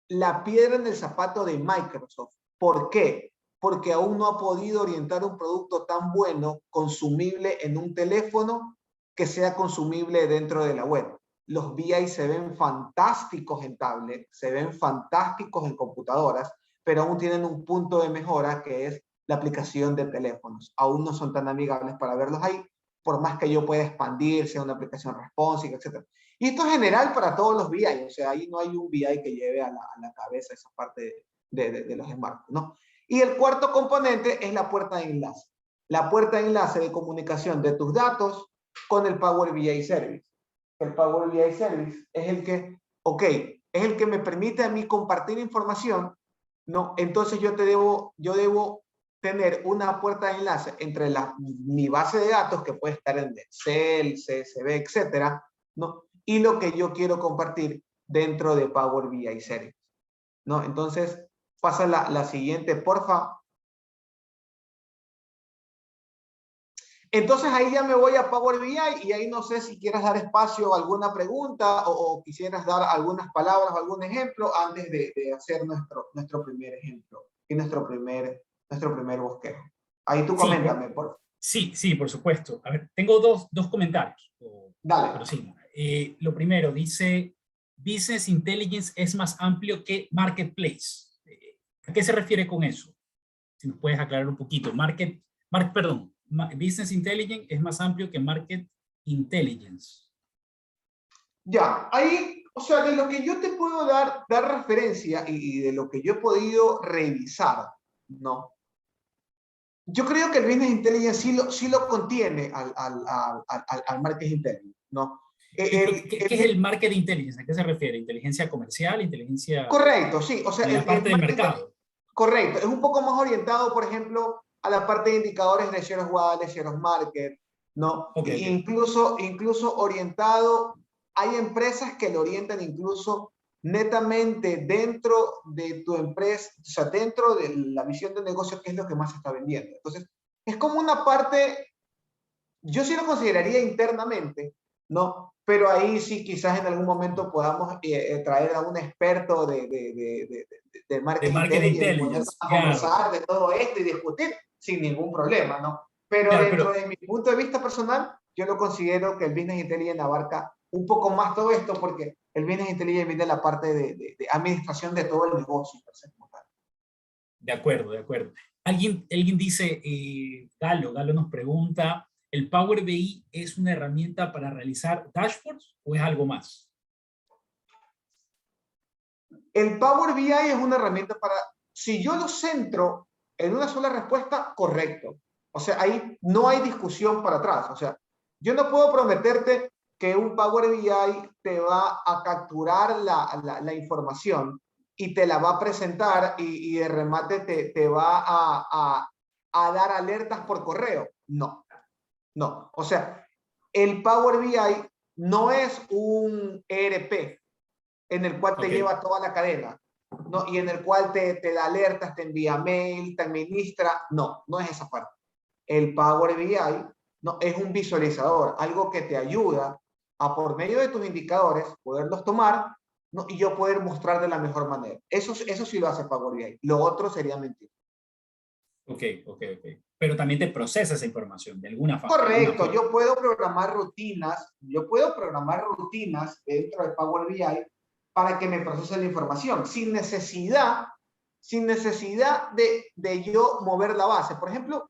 la piedra en el zapato de Microsoft. ¿Por qué? Porque aún no ha podido orientar un producto tan bueno, consumible en un teléfono, que sea consumible dentro de la web. Los BI se ven fantásticos en tablet, se ven fantásticos en computadoras, pero aún tienen un punto de mejora que es la aplicación de teléfonos. Aún no son tan amigables para verlos ahí, por más que yo pueda expandirse a una aplicación responsive, etc. Y esto es general para todos los BI, o sea, ahí no hay un BI que lleve a la cabeza esa parte de los smartphones, ¿no? Y el cuarto componente es la puerta de enlace. La puerta de enlace de comunicación de tus datos con el Power BI Service. El Power BI Service es el que, ok, es el que me permite a mí compartir información, ¿no? Entonces yo debo tener una puerta de enlace entre mi base de datos, que puede estar en Excel, CSV, etcétera, ¿no? Y lo que yo quiero compartir dentro de Power BI Service, ¿no? Entonces, pasa la siguiente, porfa. Entonces ahí ya me voy a Power BI y ahí no sé si quieras dar espacio a alguna pregunta o quisieras dar algunas palabras o algún ejemplo antes de hacer nuestro primer ejemplo y nuestro primer bosquejo. Ahí tú Sí, coméntame, por favor. sí, por supuesto. A ver, tengo dos comentarios, pero Dale. sí. Lo primero dice, Business Intelligence es más amplio que Marketplace. ¿A qué se refiere con eso? Si nos puedes aclarar un poquito. Business Intelligence es más amplio que Market Intelligence. Ya, ahí, o sea, de lo que yo te puedo dar referencia y de lo que yo he podido revisar, ¿no? Yo creo que el Business Intelligence sí lo contiene al Market Intelligence, ¿no? ¿Qué es el Market Intelligence? ¿A qué se refiere? ¿Inteligencia comercial? ¿Inteligencia Correcto, sí. O sea, de la parte del Market, mercado? correcto. Es un poco más orientado, por ejemplo, a la parte de indicadores de share of wallet, share of market, ¿no? Ok. Incluso orientado, hay empresas que lo orientan incluso netamente dentro de tu empresa, o sea, dentro de la visión de negocio, que es lo que más se está vendiendo. Entonces, es como una parte, yo sí lo consideraría internamente, ¿no? Pero ahí sí quizás en algún momento podamos traer a un experto de De marketing Market intelligence y ponernos Intelligence, a claro. conversar de todo esto y discutir sin ningún problema, ¿no? Pero Claro, dentro pero de mi punto de vista personal, yo lo considero que el Business Intelligence abarca un poco más todo esto, porque el Business Intelligence viene de la parte de administración de todo el negocio. de acuerdo, de acuerdo. Alguien dice, Galo nos pregunta, ¿el Power BI es una herramienta para realizar dashboards o es algo más? El Power BI es una herramienta para, si yo lo centro en una sola respuesta, correcto. O sea, ahí no hay discusión para atrás. O sea, yo no puedo prometerte que un Power BI te va a capturar la información y te la va a presentar y de remate te va a dar alertas por correo. No, no. O sea, el Power BI no es un ERP en el cual te Ok, lleva toda la cadena, ¿no? Y en el cual te da alertas, te envía mail, te administra. No, no es esa parte. El Power BI, no, es un visualizador, algo que te ayuda a, por medio de tus indicadores, poderlos tomar, ¿no? Y yo poder mostrar de la mejor manera. Eso sí lo hace Power BI. Lo otro sería mentira. Ok, ok, ok. Pero también te procesa esa información de alguna, de alguna Correcto, forma. yo puedo programar rutinas dentro de Power BI para que me procese la información sin necesidad de yo mover la base. Por ejemplo,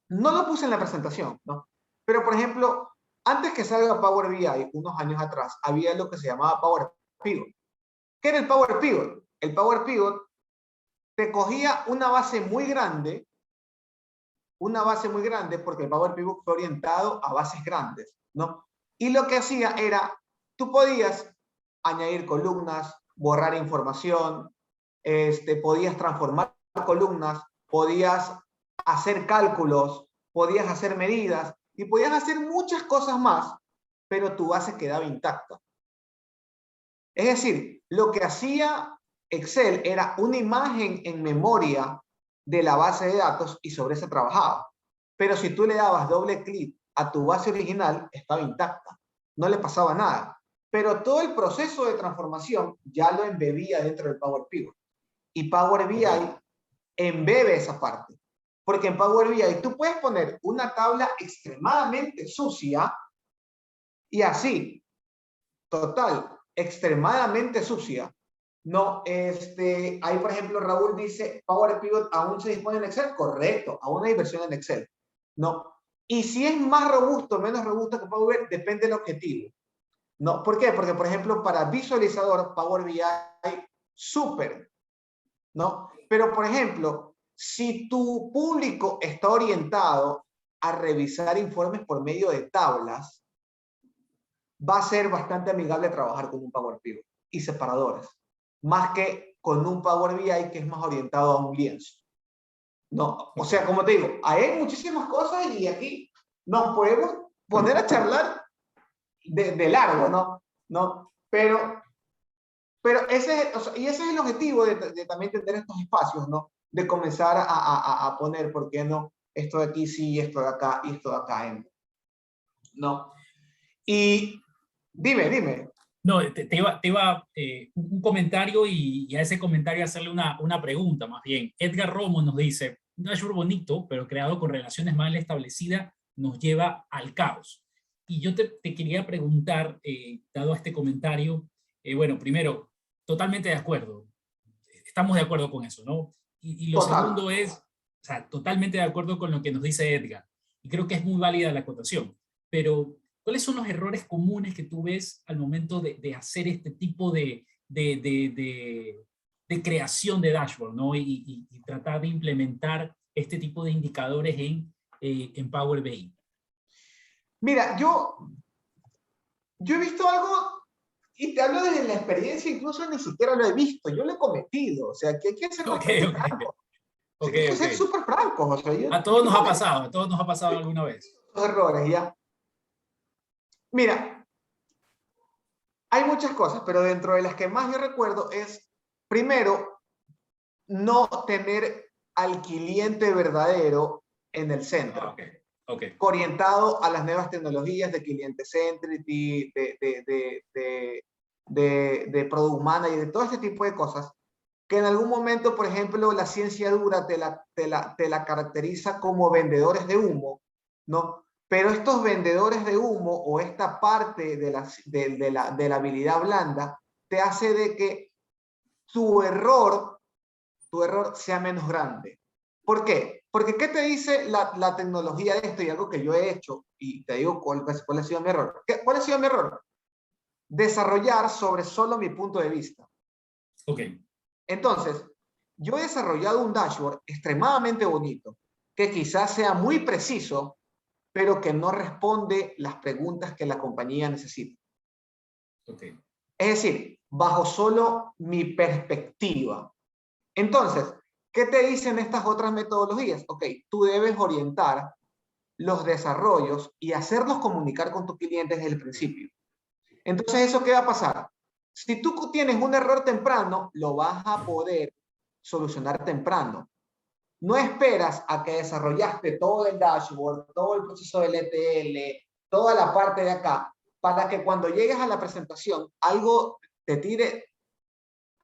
no lo puse en la presentación, ¿no? Pero, por ejemplo, antes que salga Power BI, unos años atrás, había lo que se llamaba Power Pivot. ¿Qué era el Power Pivot? El Power Pivot te cogía una base muy grande, porque el Power Pivot fue orientado a bases grandes, ¿no? Y lo que hacía era, tú podías añadir columnas, borrar información, podías transformar columnas, podías hacer cálculos, podías hacer medidas y podías hacer muchas cosas más, pero tu base quedaba intacta. Es decir, lo que hacía Excel era una imagen en memoria de la base de datos y sobre eso trabajaba. Pero si tú le dabas doble clic a tu base original, estaba intacta. No le pasaba nada. Pero todo el proceso de transformación ya lo embebía dentro del Power Pivot. Y Power BI Ok. embebe esa parte. Porque en Power BI tú puedes poner una tabla extremadamente sucia y así, total, extremadamente sucia. No, ahí por ejemplo Raúl dice, Power Pivot aún se dispone en Excel, correcto, aún hay versión en Excel. No, y si es más robusto o menos robusto que Power BI, depende del objetivo. No, ¿por qué? Porque por ejemplo para visualizador Power BI súper, ¿no? Pero por ejemplo, si tu público está orientado a revisar informes por medio de tablas, va a ser bastante amigable trabajar con un Power Pivot y separadores, más que con un Power BI que es más orientado a un lienzo. No, o Ok. sea, como te digo, hay muchísimas cosas y aquí nos podemos poner a charlar de largo, ¿no? ¿No? Pero ese, o sea, y ese es el objetivo de también tener estos espacios, ¿no? De comenzar a poner, ¿por qué no? Esto de aquí sí, esto de acá y esto de acá, ¿no? Y dime. No, te iba un comentario y a ese comentario hacerle una pregunta más bien. Edgar Romo nos dice, un dashboard bonito, pero creado con relaciones mal establecidas, nos lleva al caos. Y yo te quería preguntar, dado este comentario, bueno, primero, totalmente de acuerdo, estamos de acuerdo con eso, ¿no? Y lo Total. segundo es, o sea, totalmente de acuerdo con lo que nos dice Edgar. Y creo que es muy válida la acotación. Pero, ¿cuáles son los errores comunes que tú ves al momento de hacer este tipo de creación de dashboard, ¿no? Y tratar de implementar este tipo de indicadores en Power BI. Mira, yo he visto algo y te hablo desde la experiencia, incluso ni siquiera lo he visto, yo lo he cometido, o sea, que hay que ser Ok, bastante ok, franco. ok, Hay que ok. ser súper francos, o sea, A yo todos nos ha cometí pasado, a todos nos ha pasado alguna vez. esos errores, ¿ya? Mira, hay muchas cosas, pero dentro de las que más yo recuerdo es, primero, no tener al cliente verdadero en el Ah, centro, ok, ok. orientado a las nuevas tecnologías de cliente centrity, de product manager, de todo este tipo de cosas, que en algún momento, por ejemplo, la ciencia dura te la caracteriza como vendedores de humo, ¿no? Pero estos vendedores de humo o esta parte de la habilidad blanda te hace de que tu error, tu error sea menos grande. ¿Por qué? Porque ¿qué te dice la tecnología de esto? Y algo que yo he hecho, y te digo cuál ha sido mi error. ¿Cuál ha sido mi error? Desarrollar sobre solo mi punto de vista. Ok. Entonces, yo he desarrollado un dashboard extremadamente bonito, que quizás sea muy preciso, pero que no responde las preguntas que la compañía necesita. Ok. Es decir, bajo solo mi perspectiva. Entonces, ¿qué te dicen estas otras metodologías? Ok, tú debes orientar los desarrollos y hacerlos comunicar con tu cliente desde el principio. Entonces, ¿eso qué va a pasar? Si tú tienes un error temprano, lo vas a poder solucionar temprano. No esperas a que desarrollaste todo el dashboard, todo el proceso del ETL, toda la parte de acá, para que cuando llegues a la presentación, algo te tire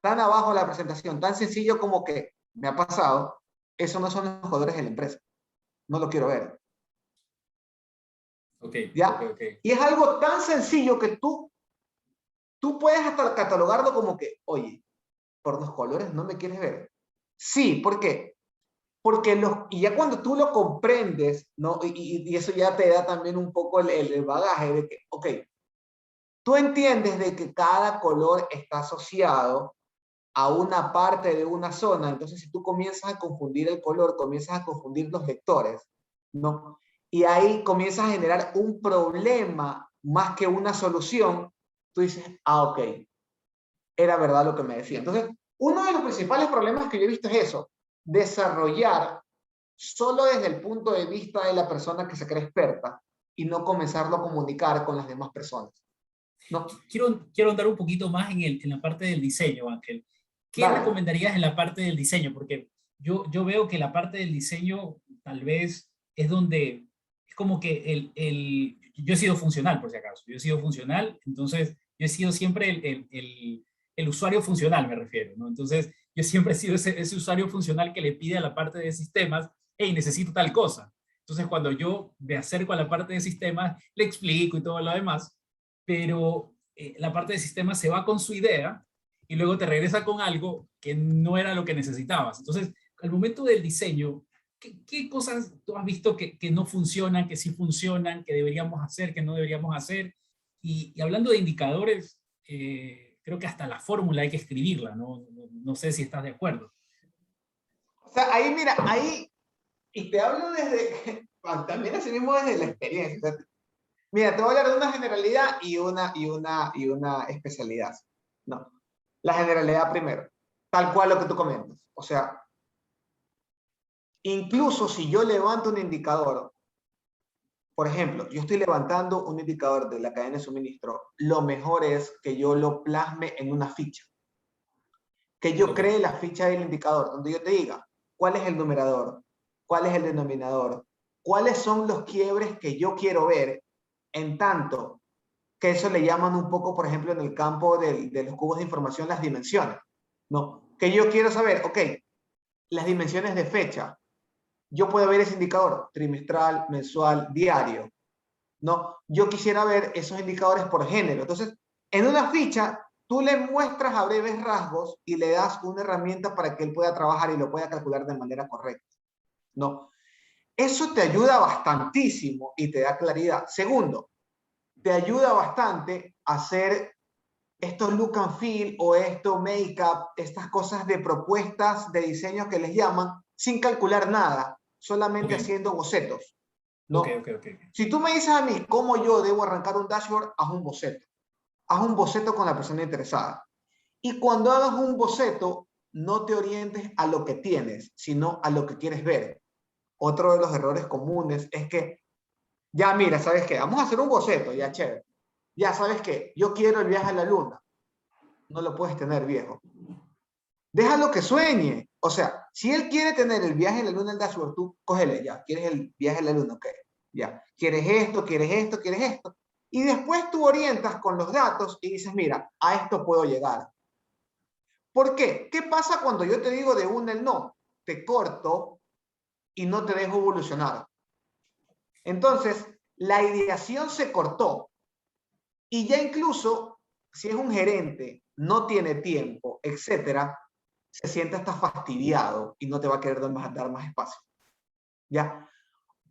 tan abajo la presentación, tan sencillo como que me ha pasado, esos no son los colores de la empresa. No lo quiero ver. Ok, ¿Ya? ok, ok. Y es algo tan sencillo que tú puedes hasta catalogarlo como que, oye, por los colores no me quieres ver. Sí, ¿por qué? Porque y ya cuando tú lo comprendes, ¿no? Y eso ya te da también un poco el bagaje de que, ok, tú entiendes de que cada color está asociado a una parte de una zona, entonces si tú comienzas a confundir el color, comienzas a confundir los vectores, ¿no? Y ahí comienzas a generar un problema más que una solución, tú dices, ah, ok, era verdad lo que me decía. Entonces, uno de los principales problemas que yo he visto es eso, desarrollar solo desde el punto de vista de la persona que se cree experta y no comenzarlo a comunicar con las demás personas. ¿No? Quiero andar un poquito más en la parte del diseño, Ángel. ¿Qué Dale. recomendarías en la parte del diseño? Porque yo veo que la parte del diseño tal vez es donde, es como que yo he sido funcional, por si acaso, yo he sido funcional, entonces yo he sido siempre el usuario funcional, me refiero, ¿no? Entonces yo siempre he sido ese usuario funcional que le pide a la parte de sistemas, hey, necesito tal cosa. Entonces cuando yo me acerco a la parte de sistemas, le explico y todo lo demás, pero la parte de sistemas se va con su idea y luego te regresa con algo que no era lo que necesitabas. Entonces, al momento del diseño, ¿qué cosas tú has visto que no funcionan, que sí funcionan, que deberíamos hacer, que no deberíamos hacer? Y hablando de indicadores, creo que hasta la fórmula hay que escribirla, no sé si estás de acuerdo. O sea, ahí, mira, ahí, y te hablo desde, también así mismo desde la experiencia. O sea, mira, te voy a hablar de una generalidad y una especialidad. No, la generalidad primero, tal cual lo que tú comentas. O sea, incluso si yo levanto un indicador, por ejemplo, yo estoy levantando un indicador de la cadena de suministro, lo mejor es que yo lo plasme en una ficha, que yo Ok, cree la ficha del indicador, donde yo te diga cuál es el numerador, cuál es el denominador, cuáles son los quiebres que yo quiero ver, en tanto que eso le llaman un poco, por ejemplo, en el campo de los cubos de información, las dimensiones, ¿no? Que yo quiero saber, ok, las dimensiones de fecha, yo puedo ver ese indicador trimestral, mensual, diario, ¿no? Yo quisiera ver esos indicadores por género. Entonces, en una ficha, tú le muestras a breves rasgos y le das una herramienta para que él pueda trabajar y lo pueda calcular de manera correcta, ¿no? Eso te ayuda bastantísimo y te da claridad. Segundo, te ayuda bastante a hacer estos look and feel o esto make-up, estas cosas de propuestas de diseño que les llaman, sin calcular nada, ok, solamente haciendo bocetos, ok, ¿no? ok, ok. Si tú me dices a mí cómo yo debo arrancar un dashboard, haz un boceto. Haz un boceto con la persona interesada. Y cuando hagas un boceto, no te orientes a lo que tienes, sino a lo que quieres ver. Otro de los errores comunes es que, ya mira, ¿sabes qué? Vamos a hacer un boceto, ya chévere. Ya sabes qué, yo quiero el viaje a la luna. No lo puedes tener, viejo. Déjalo que sueñe. O sea, si él quiere tener el viaje a la luna en el dashboard, tú cógele ya. ¿Quieres el viaje a la luna? Ok. Ya. ¿Quieres esto? ¿Quieres esto? ¿Quieres esto? Y después tú orientas con los datos y dices, mira, a esto puedo llegar. ¿Por qué? ¿Qué pasa cuando yo te digo de una el no? Te corto y no te dejo evolucionar. Entonces, la ideación se cortó. Y ya incluso, si es un gerente, no tiene tiempo, etcétera, se siente hasta fastidiado y no te va a querer dar más espacio. ¿Ya?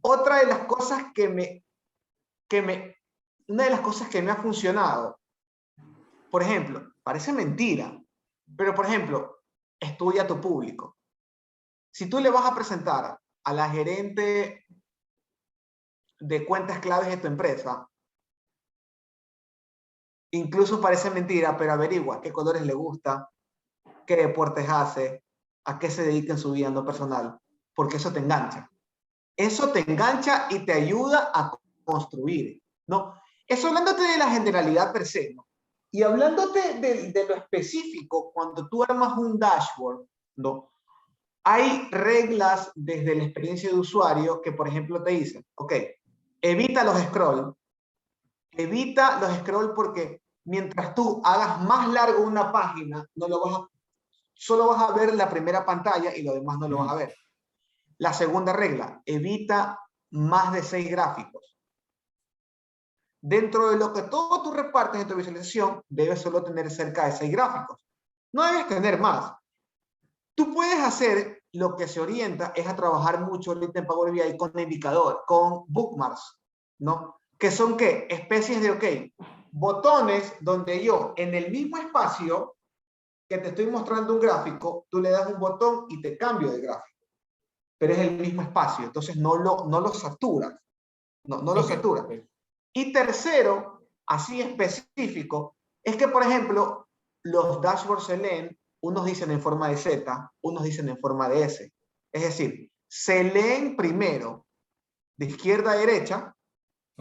Otra de las cosas una de las cosas que me ha funcionado, por ejemplo, parece mentira, pero por ejemplo, estudia tu público. Si tú le vas a presentar a la gerente de cuentas claves de tu empresa, incluso parece mentira, pero averigua qué colores le gusta, qué deportes hace, a qué se dedica en su vida no personal, porque eso te engancha. Eso te engancha y te ayuda a construir, ¿no? Eso hablándote de la generalidad per se, ¿no? Y hablándote de lo específico, cuando tú armas un dashboard, ¿no? Hay reglas desde la experiencia de usuario que, por ejemplo, te dicen, ok, evita los scroll porque mientras tú hagas más largo una página, no lo vas a, solo vas a ver la primera pantalla y lo demás no lo vas a ver. La segunda regla, evita más de 6 gráficos. Dentro de lo que todo tú repartes en tu visualización, debes solo tener cerca de 6 gráficos. No debes tener más. Tú puedes hacer lo que se orienta es a trabajar mucho ahorita en Power BI con indicador, con bookmarks, ¿no? Que son, ¿qué? Especies de, ok, botones donde yo en el mismo espacio que te estoy mostrando un gráfico, tú le das un botón y te cambio de gráfico. Pero es el mismo espacio, entonces no lo saturas. No lo saturas. Okay. Y tercero, así específico, es que, por ejemplo, los dashboards se leen, unos dicen en forma de Z, unos dicen en forma de S. Es decir, se leen primero de izquierda a derecha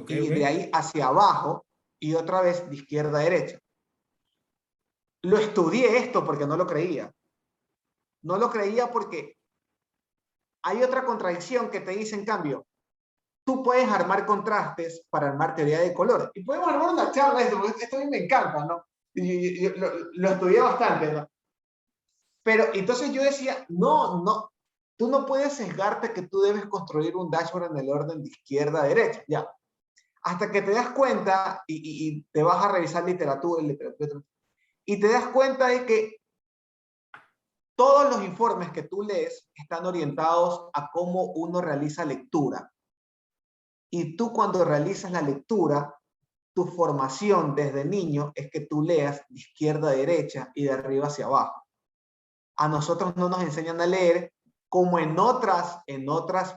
y de ahí hacia abajo y otra vez de izquierda a derecha. Lo estudié esto porque no lo creía. No lo creía porque hay otra contradicción que te dice, en cambio, tú puedes armar contrastes para armar teoría de colores. Y podemos armar una charla de esto, porque esto a mí me encanta, ¿no? Y lo estudié bastante, ¿no? Pero entonces yo decía, no, tú no puedes sesgarte que tú debes construir un dashboard en el orden de izquierda a derecha, ya. Hasta que te das cuenta y te vas a revisar literatura, y te das cuenta de que todos los informes que tú lees están orientados a cómo uno realiza lectura. Y tú cuando realizas la lectura, tu formación desde niño es que tú leas de izquierda a derecha y de arriba hacia abajo. A nosotros no nos enseñan a leer como en otras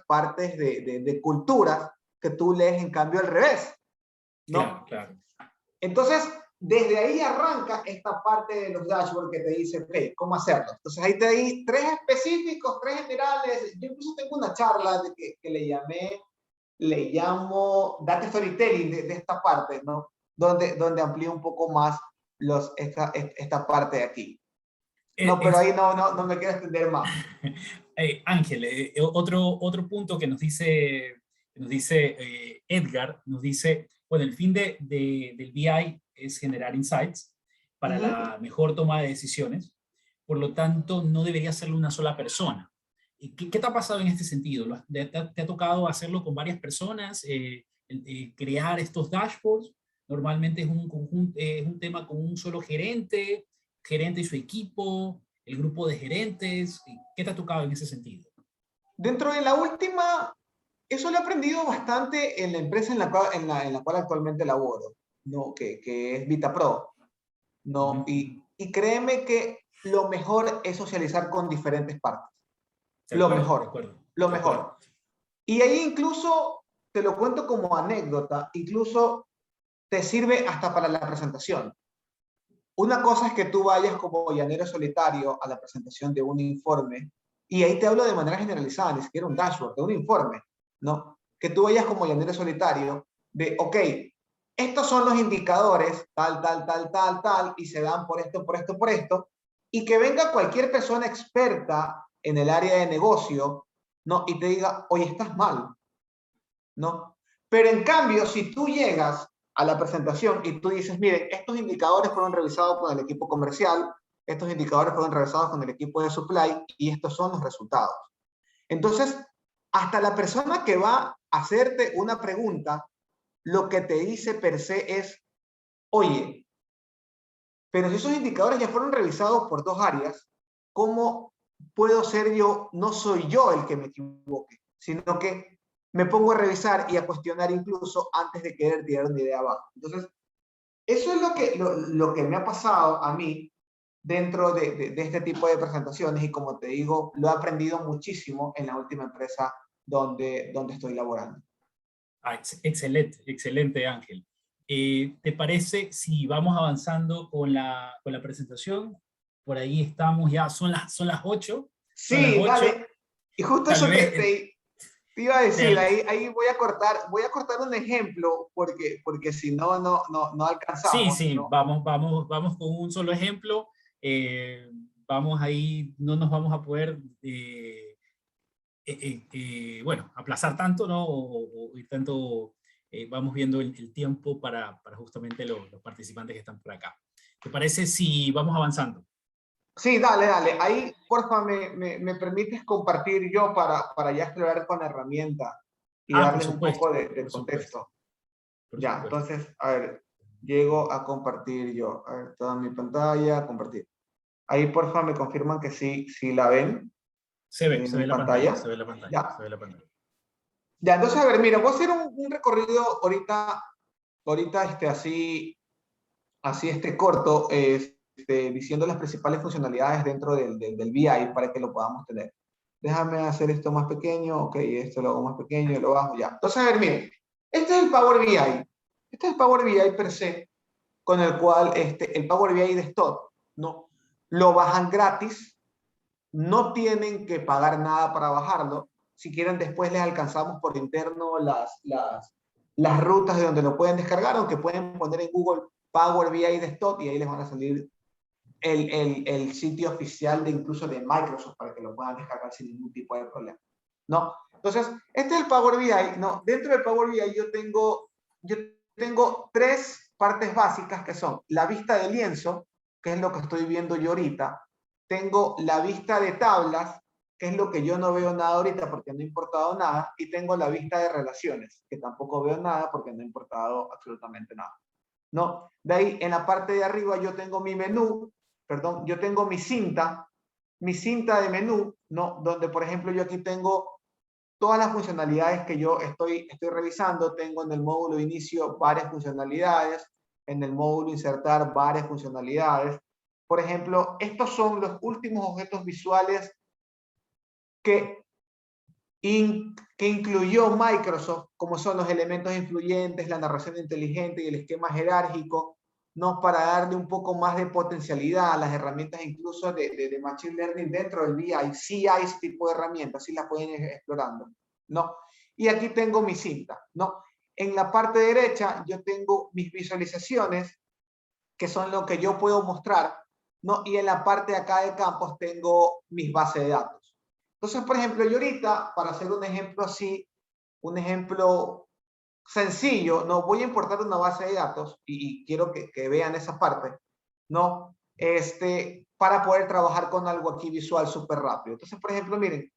partes de culturas que tú lees en cambio al revés, ¿no? Claro. Entonces, desde ahí arranca esta parte de los dashboards que te dice, ok, ¿cómo hacerlo? Entonces ahí te di 3 específicos, 3 generales. Yo incluso tengo una charla que le llamo Data Storytelling de esta parte, ¿no? Donde amplío un poco más esta parte de aquí. No, pero ahí no me quiero extender más. Ángel, otro punto que nos dice Edgar, nos dice, bueno, el fin del BI es generar insights para la mejor toma de decisiones, por lo tanto, no debería hacerlo una sola persona. ¿Qué te ha pasado en este sentido? ¿Te ha tocado hacerlo con varias personas? ¿Crear estos dashboards? Normalmente es un conjunto, es un tema con un solo gerente y su equipo, el grupo de gerentes. ¿Qué te ha tocado en ese sentido? Dentro de la última, eso lo he aprendido bastante en la empresa en la cual actualmente laboro, ¿no? Que es VitaPro, ¿no? Y créeme que lo mejor es socializar con diferentes partes. De Lo acuerdo, de mejor, acuerdo, lo de acuerdo. mejor. Y ahí incluso, te lo cuento como anécdota, incluso te sirve hasta para la presentación. Una cosa es que tú vayas como llanero solitario a la presentación de un informe, y ahí te hablo de manera generalizada, ni siquiera un dashboard, de un informe, ¿no? Que tú vayas como llanero solitario de, ok, estos son los indicadores, tal, y se dan por esto, por esto, por esto, y que venga cualquier persona experta en el área de negocio, ¿no? Y te diga, oye, estás mal, ¿no? Pero en cambio, si tú llegas a la presentación y tú dices, miren, estos indicadores fueron revisados con el equipo comercial, estos indicadores fueron revisados con el equipo de supply y estos son los resultados. Entonces, hasta la persona que va a hacerte una pregunta, lo que te dice per se es, oye, pero si esos indicadores ya fueron revisados por 2 áreas, ¿cómo puedo ser yo? No soy yo el que me equivoque, sino que me pongo a revisar y a cuestionar incluso antes de querer tirar una idea abajo. Entonces, eso es lo que me ha pasado a mí dentro de este tipo de presentaciones y como te digo, lo he aprendido muchísimo en la última empresa donde estoy laborando. Excelente, excelente, Ángel. ¿Te parece si vamos avanzando con la presentación? Por ahí estamos ya, son las 8. Son las Sí, 8. dale. Y justo Tal eso vez, te iba a decir, te- ahí voy a cortar un ejemplo porque si no, no sí, alcanzamos, sí, ¿no? vamos con un solo ejemplo. Vamos ahí, no nos vamos a poder, bueno, aplazar tanto, ¿no? O ir tanto, vamos viendo el tiempo para justamente los participantes que están por acá. ¿Te parece si vamos avanzando? Sí, dale, dale. Ahí, porfa, me permites compartir yo para ya explorar con la herramienta y Ah, por darles un poco supuesto, de por supuesto, contexto. por Ya, supuesto. entonces, a ver, llego a compartir yo. A ver, toda mi pantalla, compartir. Ahí, porfa, me confirman que sí, sí la ven, Se mi ve la pantalla, se pantalla. ve la pantalla, Ya. se ve la pantalla. Ya, entonces, a ver, mira, voy a hacer un recorrido ahorita así corto, diciendo las principales funcionalidades dentro del BI para que lo podamos tener. Déjame hacer esto más pequeño, ok, esto lo hago más pequeño, lo bajo ya. Entonces, a ver, miren, este es el Power BI. Este es el Power BI per se, con el cual el Power BI de Desktop, ¿no? Lo bajan gratis, no tienen que pagar nada para bajarlo. Si quieren, después les alcanzamos por interno las rutas de donde lo pueden descargar, aunque pueden poner en Google Power BI Desktop y ahí les van a salir el sitio oficial de incluso de Microsoft para que lo puedan descargar sin ningún tipo de problema. ¿No? Entonces, este es el Power BI. ¿No? Dentro del Power BI yo tengo tres partes básicas que son la vista de lienzo, que es lo que estoy viendo yo ahorita. Tengo la vista de tablas, que es lo que yo no veo nada ahorita porque no he importado nada. Y tengo la vista de relaciones, que tampoco veo nada porque no he importado absolutamente nada. ¿No? De ahí, en la parte de arriba yo tengo mi menú, perdón, yo tengo mi cinta de menú, ¿no? Donde, por ejemplo, yo aquí tengo todas las funcionalidades que yo estoy revisando. Tengo en el módulo de inicio varias funcionalidades, en el módulo insertar varias funcionalidades. Por ejemplo, estos son los últimos objetos visuales que que incluyó Microsoft, como son los elementos influyentes, la narración inteligente y el esquema jerárquico, ¿no? Para darle un poco más de potencialidad a las herramientas incluso de Machine Learning dentro del BI. Sí hay ese tipo de herramientas, sí las pueden ir explorando, ¿no? Y aquí tengo mi cinta, ¿no? En la parte derecha yo tengo mis visualizaciones, que son lo que yo puedo mostrar, ¿no? Y en la parte de acá de campos tengo mis bases de datos. Entonces, por ejemplo, yo ahorita, para hacer un ejemplo así, un ejemplo sencillo, ¿no? Voy a importar una base de datos y quiero que vean esa parte, ¿no? Para poder trabajar con algo aquí visual súper rápido. Entonces, por ejemplo, miren,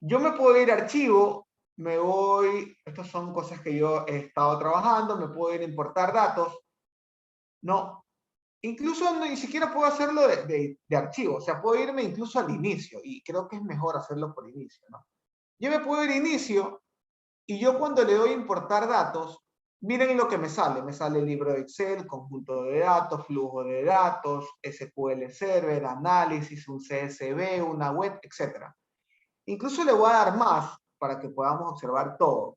yo me puedo ir a archivo, me voy, estas son cosas que yo he estado trabajando, me puedo ir a importar datos, ¿no? Incluso ni siquiera puedo hacerlo de archivo, o sea, puedo irme incluso al inicio y creo que es mejor hacerlo por inicio, ¿no? Yo me puedo ir a inicio y yo cuando le doy a importar datos, miren lo que me sale el libro de Excel, conjunto de datos, flujo de datos, SQL Server, análisis, un CSV, una web, etc. Incluso le voy a dar más para que podamos observar todo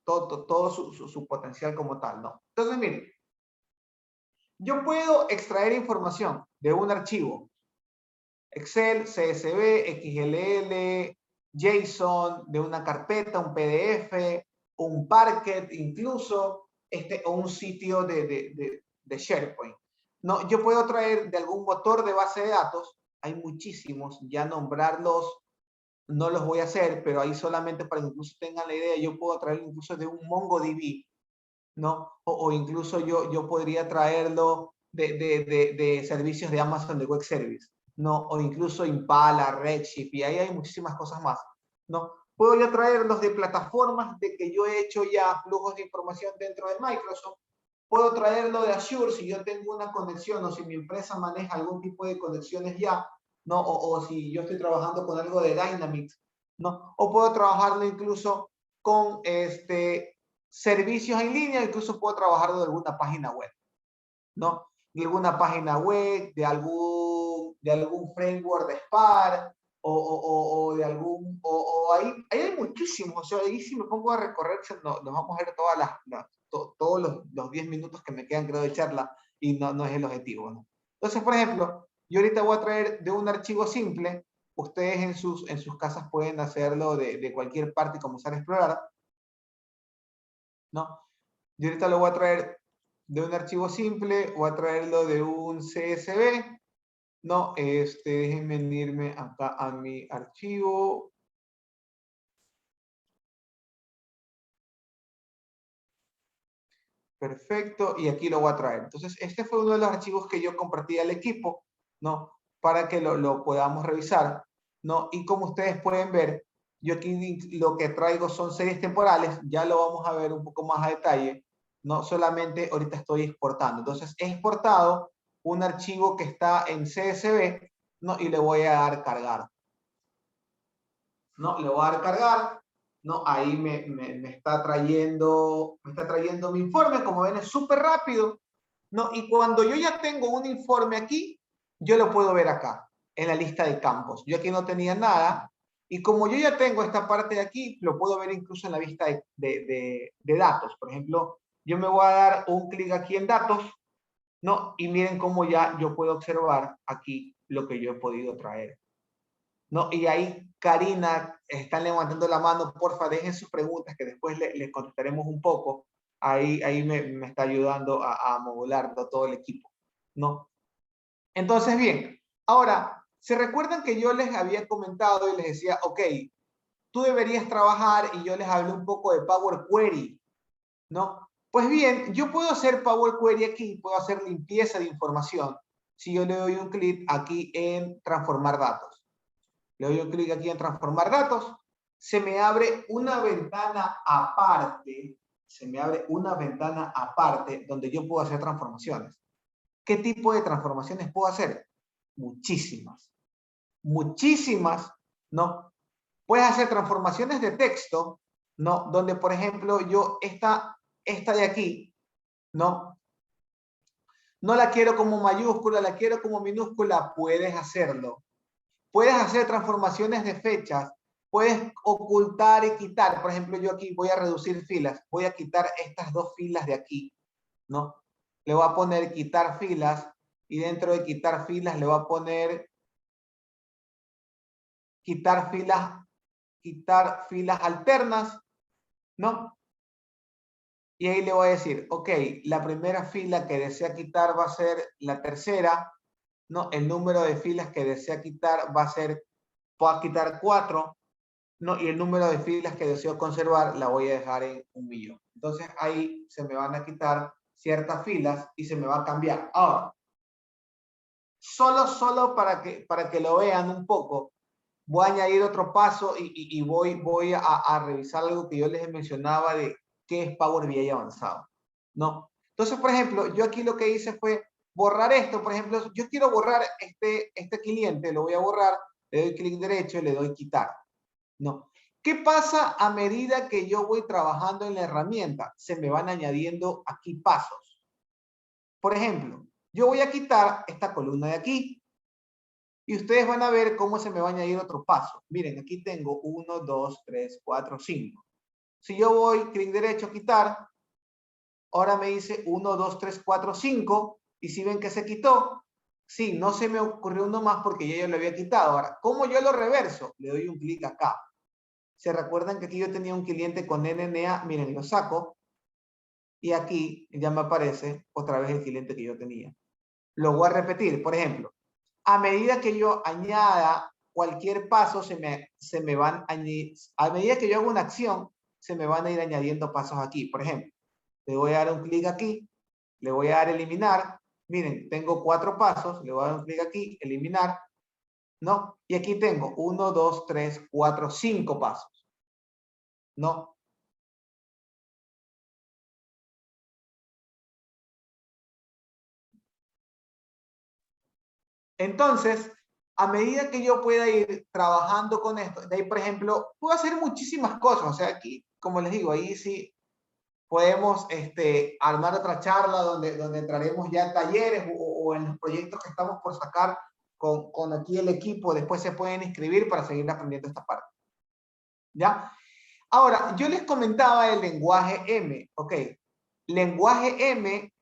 su potencial como tal, ¿no? Entonces, miren, yo puedo extraer información de un archivo, Excel, CSV, XLL, JSON, de una carpeta, un PDF, un Parquet incluso, o un sitio de SharePoint. No, yo puedo traer de algún motor de base de datos, hay muchísimos, ya nombrarlos no los voy a hacer, pero ahí solamente para que incluso tengan la idea, yo puedo traer incluso de un MongoDB, ¿no? O incluso yo podría traerlo de servicios de Amazon de Web Service, ¿no? O incluso Impala, Redshift, y ahí hay muchísimas cosas más, ¿no? Puedo ya traerlos de plataformas de que yo he hecho ya flujos de información dentro de Microsoft. Puedo traerlo de Azure si yo tengo una conexión o si mi empresa maneja algún tipo de conexiones ya, ¿no? O si yo estoy trabajando con algo de Dynamics, ¿no? O puedo trabajarlo incluso con servicios en línea, incluso puedo trabajar de alguna página web, ¿no? De alguna página web, de algún framework de Spark, o de algún, o ahí hay muchísimos, o sea, ahí si me pongo a recorrer, nos vamos a ver todos los 10 minutos que me quedan, creo, de charla, y no es el objetivo, ¿no? Entonces, por ejemplo, yo ahorita voy a traer de un archivo simple, ustedes en sus casas pueden hacerlo de cualquier parte y comenzar a explorar, ¿no? Yo ahorita lo voy a traer de un archivo simple, voy a traerlo de un CSV, ¿no? Déjenme irme acá a mi archivo. Perfecto, y aquí lo voy a traer. Entonces, este fue uno de los archivos que yo compartí al equipo, ¿no? Para que lo podamos revisar, ¿no? Y como ustedes pueden ver, yo aquí lo que traigo son series temporales, ya lo vamos a ver un poco más a detalle, no solamente ahorita estoy exportando. Entonces, he exportado un archivo que está en CSV, ¿no? Y le voy a dar cargar. ¿No? Le voy a dar cargar, ¿no? Ahí me está trayendo mi informe, como ven es súper rápido, ¿no? Y cuando yo ya tengo un informe aquí, yo lo puedo ver acá, en la lista de campos. Yo aquí no tenía nada, y como yo ya tengo esta parte de aquí, lo puedo ver incluso en la vista de datos. Por ejemplo, yo me voy a dar un clic aquí en datos, ¿no? Y miren cómo ya yo puedo observar aquí lo que yo he podido traer. ¿No? Y ahí, Karina, están levantando la mano, porfa, dejen sus preguntas que después les contestaremos un poco. Ahí me está ayudando a modular todo el equipo, ¿no? Entonces, bien, ahora, ¿se recuerdan que yo les había comentado y les decía, ok, tú deberías trabajar y yo les hablé un poco de Power Query, ¿no? Pues bien, yo puedo hacer Power Query aquí, puedo hacer limpieza de información si yo le doy un clic aquí en transformar datos. Le doy un clic aquí en transformar datos, se me abre una ventana aparte, donde yo puedo hacer transformaciones. ¿Qué tipo de transformaciones puedo hacer? Muchísimas, muchísimas, ¿no? Puedes hacer transformaciones de texto, ¿no? Donde, por ejemplo, yo esta de aquí, ¿no? No la quiero como mayúscula, la quiero como minúscula, puedes hacerlo. Puedes hacer transformaciones de fechas, puedes ocultar y quitar. Por ejemplo, yo aquí voy a reducir filas, voy a quitar estas dos filas de aquí, ¿no? Le voy a poner quitar filas y dentro de quitar filas le voy a poner quitar filas alternas, ¿no? Y ahí le voy a decir, ok, la primera fila que desea quitar va a ser la tercera, ¿no? El número de filas que desea quitar va a ser, puedo quitar 4, ¿no? Y el número de filas que deseo conservar la voy a dejar en 1.000.000. Entonces ahí se me van a quitar ciertas filas y se me va a cambiar. Ahora, solo para que lo vean un poco, voy a añadir otro paso y voy a revisar algo que yo les mencionaba de qué es Power BI avanzado, ¿no? Entonces, por ejemplo, yo aquí lo que hice fue borrar esto. Por ejemplo, yo quiero borrar este cliente, lo voy a borrar, le doy clic derecho y le doy quitar, ¿no? ¿Qué pasa a medida que yo voy trabajando en la herramienta? Se me van añadiendo aquí pasos. Por ejemplo, yo voy a quitar esta columna de aquí y ustedes van a ver cómo se me va a añadir otro paso. Miren, aquí tengo 1, 2, 3, 4, 5. Si yo voy clic derecho a quitar, ahora me dice 1, 2, 3, 4, 5 y si ven que se quitó, sí, no se me ocurrió uno más porque ya yo lo había quitado. Ahora, ¿cómo yo lo reverso? Le doy un clic acá. ¿Se recuerdan que aquí yo tenía un cliente con NNA? Miren, lo saco y aquí ya me aparece otra vez el cliente que yo tenía. Lo voy a repetir. Por ejemplo, a medida que yo añada cualquier paso, se me van a medida que yo hago una acción, se me van a ir añadiendo pasos aquí. Por ejemplo, le voy a dar un clic aquí, le voy a dar eliminar. Miren, tengo 4 pasos, le voy a dar un clic aquí, eliminar, ¿no? Y aquí tengo 1, 2, 3, 4, 5 pasos, ¿no? Entonces, a medida que yo pueda ir trabajando con esto, de ahí, por ejemplo, puedo hacer muchísimas cosas. O sea, aquí, como les digo, ahí sí podemos armar otra charla donde entraremos ya en talleres o en los proyectos que estamos por sacar con aquí el equipo. Después se pueden inscribir para seguir aprendiendo esta parte. ¿Ya? Ahora, yo les comentaba el lenguaje M. Ok, lenguaje M,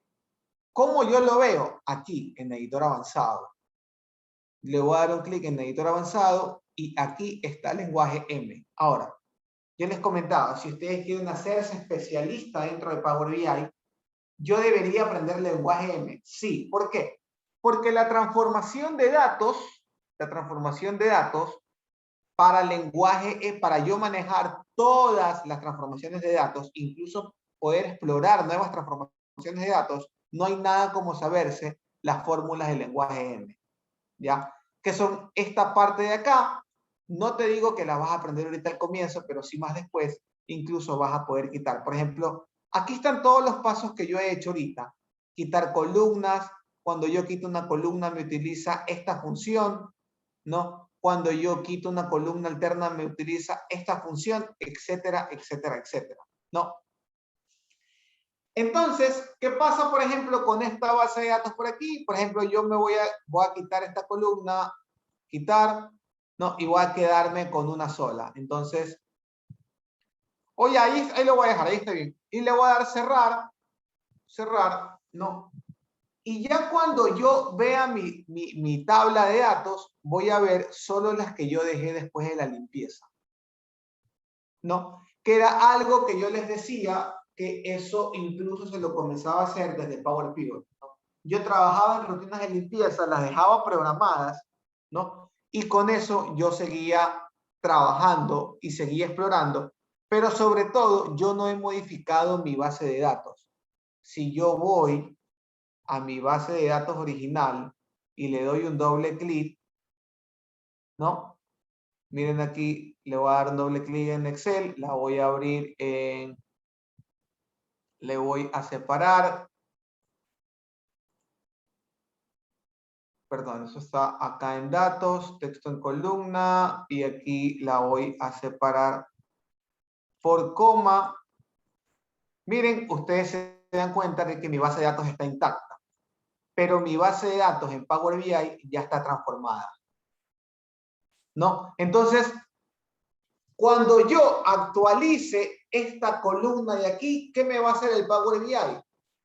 ¿cómo yo lo veo? Aquí, en editor avanzado. Le voy a dar un clic en editor avanzado y aquí está el lenguaje M. Ahora, yo les comentaba, si ustedes quieren hacerse especialista dentro de Power BI, yo debería aprender el lenguaje M. Sí, ¿por qué? Porque la transformación de datos para lenguaje es para yo manejar todas las transformaciones de datos, incluso poder explorar nuevas transformaciones de datos, no hay nada como saberse las fórmulas del lenguaje M. ¿ya? Que son esta parte de acá. No te digo que la vas a aprender ahorita al comienzo, pero sí más después, incluso vas a poder quitar. Por ejemplo, aquí están todos los pasos que yo he hecho ahorita. Quitar columnas. Cuando yo quito una columna me utiliza esta función, ¿no? Cuando yo quito una columna alterna me utiliza esta función, etcétera, etcétera, etcétera, ¿no? Entonces, ¿qué pasa, por ejemplo, con esta base de datos por aquí? Por ejemplo, yo voy a quitar esta columna, quitar, ¿no? Y voy a quedarme con una sola. Entonces, oye, ahí lo voy a dejar, ahí está bien. Y le voy a dar cerrar, cerrar, ¿no? Y ya cuando yo vea mi tabla de datos, voy a ver solo las que yo dejé después de la limpieza, ¿no? Que era algo que yo les decía que eso incluso se lo comenzaba a hacer desde Power Pivot, ¿no? Yo trabajaba en rutinas de limpieza, las dejaba programadas, ¿no? Y con eso yo seguía trabajando y seguía explorando, pero sobre todo yo no he modificado mi base de datos. Si yo voy a mi base de datos original y le doy un doble clic, ¿no? Miren aquí, le voy a dar un doble clic en Excel, la voy a abrir en, le voy a separar, perdón, eso está acá en datos, texto en columna, y aquí la voy a separar por coma. Miren, ustedes se dan cuenta de que mi base de datos está intacta, pero mi base de datos en Power BI ya está transformada, ¿no? Entonces, cuando yo actualice esta columna de aquí, ¿qué me va a hacer el Power BI?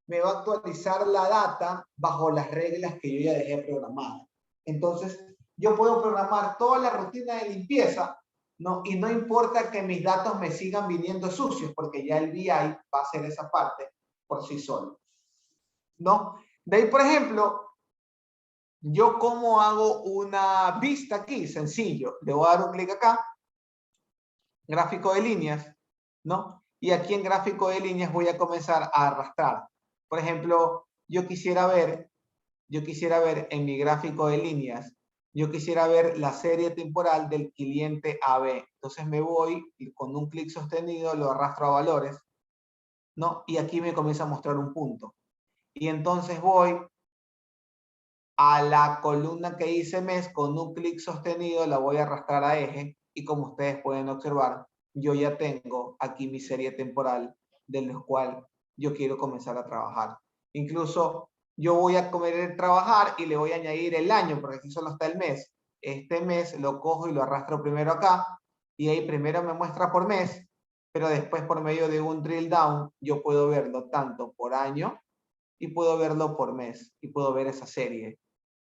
Me va a actualizar la data bajo las reglas que yo ya dejé programadas. Entonces, yo puedo programar toda la rutina de limpieza, ¿no? Y no importa que mis datos me sigan viniendo sucios, porque ya el BI va a hacer esa parte por sí solo, ¿no? De ahí, por ejemplo, yo cómo hago una vista aquí, sencillo. Le voy a dar un clic acá, gráfico de líneas, ¿no? Y aquí en gráfico de líneas voy a comenzar a arrastrar. Por ejemplo, yo quisiera ver en mi gráfico de líneas, yo quisiera ver la serie temporal del cliente AB. Entonces me voy y con un clic sostenido lo arrastro a valores, ¿no? Y aquí me comienza a mostrar un punto. Y entonces voy a la columna que dice mes, con un clic sostenido la voy a arrastrar a eje y como ustedes pueden observar, yo ya tengo aquí mi serie temporal de los cual yo quiero comenzar a trabajar. Incluso yo voy a trabajar y le voy a añadir el año, porque aquí solo está el mes. Este mes lo cojo y lo arrastro primero acá y ahí primero me muestra por mes, pero después por medio de un drill down yo puedo verlo tanto por año y puedo verlo por mes y puedo ver esa serie.